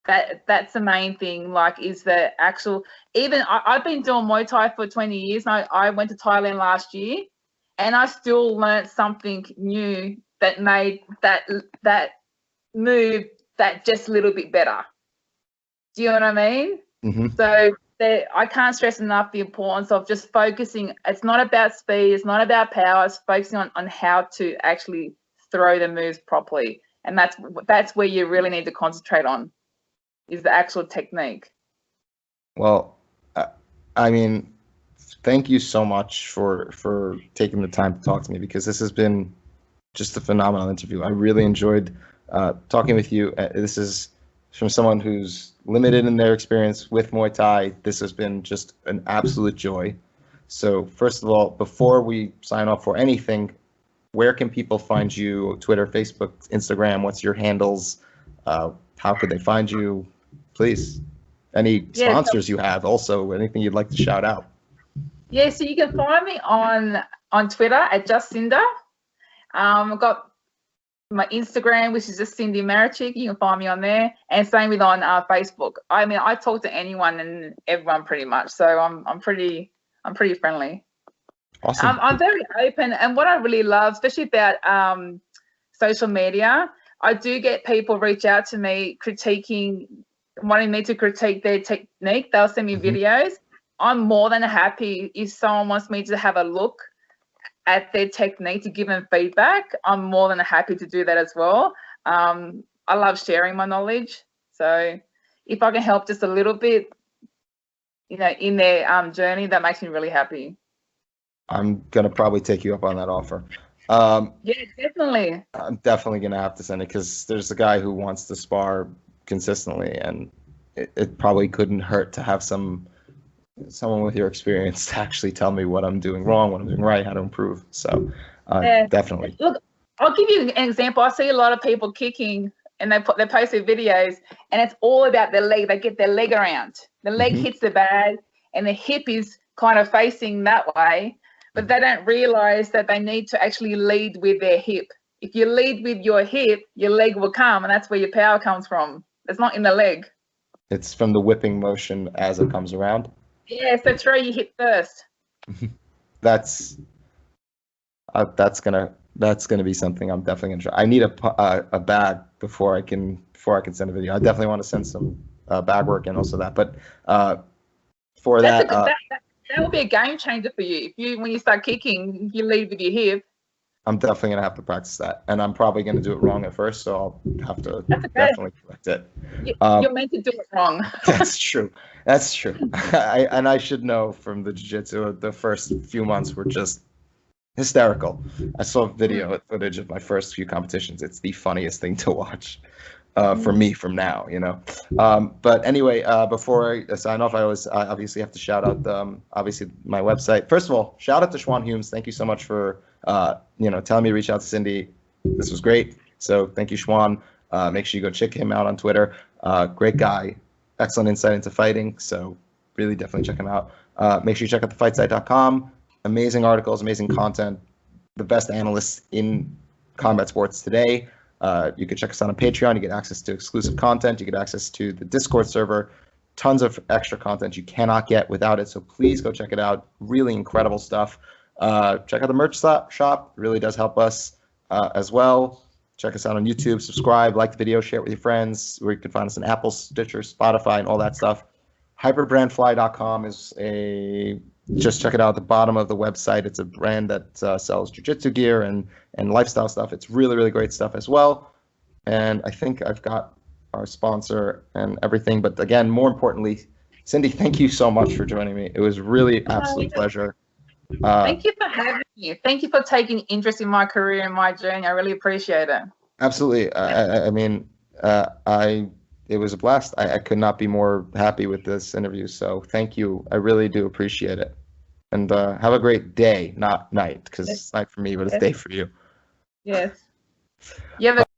That's the main thing. Is the actual. Even I've been doing Muay Thai for 20 years. And I went to Thailand last year, and I still learned something new that made that move that just a little bit better. Do you know what I mean? So I can't stress enough the importance of just focusing. It's not about speed. It's not about power. It's focusing on how to actually throw the moves properly. And that's where you really need to concentrate on, is the actual technique. Well, I mean, thank you so much for taking the time to talk to me, because this has been just a phenomenal interview. I really enjoyed talking with you. This is from someone who's limited in their experience with Muay Thai. This has been just an absolute joy. So first of all, before we sign off for anything, where can people find you? Twitter, Facebook, Instagram, what's your handles? How could they find you? Please. Any sponsors you have, also anything you'd like to shout out? Yeah, so you can find me on Twitter at just Sindy. I've got my Instagram, which is just Sindy Maricic. You can find me on there, and same with on Facebook. I mean, I talk to anyone and everyone pretty much, so I'm pretty friendly. Awesome. I'm very open, and what I really love, especially about social media, I do get people reach out to me wanting me to critique their technique. They'll send me videos. I'm more than happy if someone wants me to have a look at their technique to give them feedback. I'm more than happy to do that as well. I love sharing my knowledge. So if I can help just a little bit, in their journey, that makes me really happy. I'm going to probably take you up on that offer. Yeah, definitely. I'm definitely gonna have to send it because there's a guy who wants to spar consistently, and it probably couldn't hurt to have someone with your experience to actually tell me what I'm doing wrong, what I'm doing right, how to improve. So Yeah. definitely. Look, I'll give you an example. I see a lot of people kicking and they post their videos and it's all about their leg. They get their leg around. The leg hits the bag and the hip is kind of facing that way, but they don't realize that they need to actually lead with their hip. If you lead with your hip, your leg will come, and that's where your power comes from. It's not in the leg. It's from the whipping motion as it comes around. Yeah, so throw your hip first. That's gonna be something I'm definitely gonna try. I need a bag before I can send a video. I definitely want to send some bag work and also that. But for that will be a game changer for you. When you start kicking, you lead with your hip. I'm definitely gonna have to practice that, and I'm probably gonna do it wrong at first, so I'll have to definitely correct it. You're meant to do it wrong. That's true. That's true. I should know from the jiu-jitsu. The first few months were just hysterical. I saw video footage of my first few competitions. It's the funniest thing to watch for me from now, you know. But anyway, before I sign off, I obviously have to shout out obviously my website. First of all, shout out to Schwan Humes. Thank you so much for telling me to reach out to Sindy. This was great. So thank you, Schwan. Make sure you go check him out on Twitter. Great guy, excellent insight into fighting. So really definitely check him out. Make sure you check out thefightsite.com. Amazing articles, amazing content, the best analysts in combat sports today. You can check us out on Patreon. You get access to exclusive content. You get access to the Discord server. Tons of extra content you cannot get without it. So please go check it out. Really incredible stuff. Check out the merch shop. It really does help us as well. Check us out on YouTube. Subscribe, like the video, share it with your friends. Where you can find us on Apple, Stitcher, Spotify, and all that stuff. Hyperbrandfly.com is just check it out at the bottom of the website. It's a brand that sells jiu-jitsu gear and lifestyle stuff. It's really, really great stuff as well. And I think I've got our sponsor and everything. But again, more importantly, Sindy, thank you so much for joining me. It was really absolute pleasure. Thank you for having me. Thank you for taking interest in my career and my journey. I really appreciate it. Absolutely. I mean, it was a blast. I could not be more happy with this interview. So thank you. I really do appreciate it. And have a great day, not night, because it's night for me, but it's day for you. Yes. You have a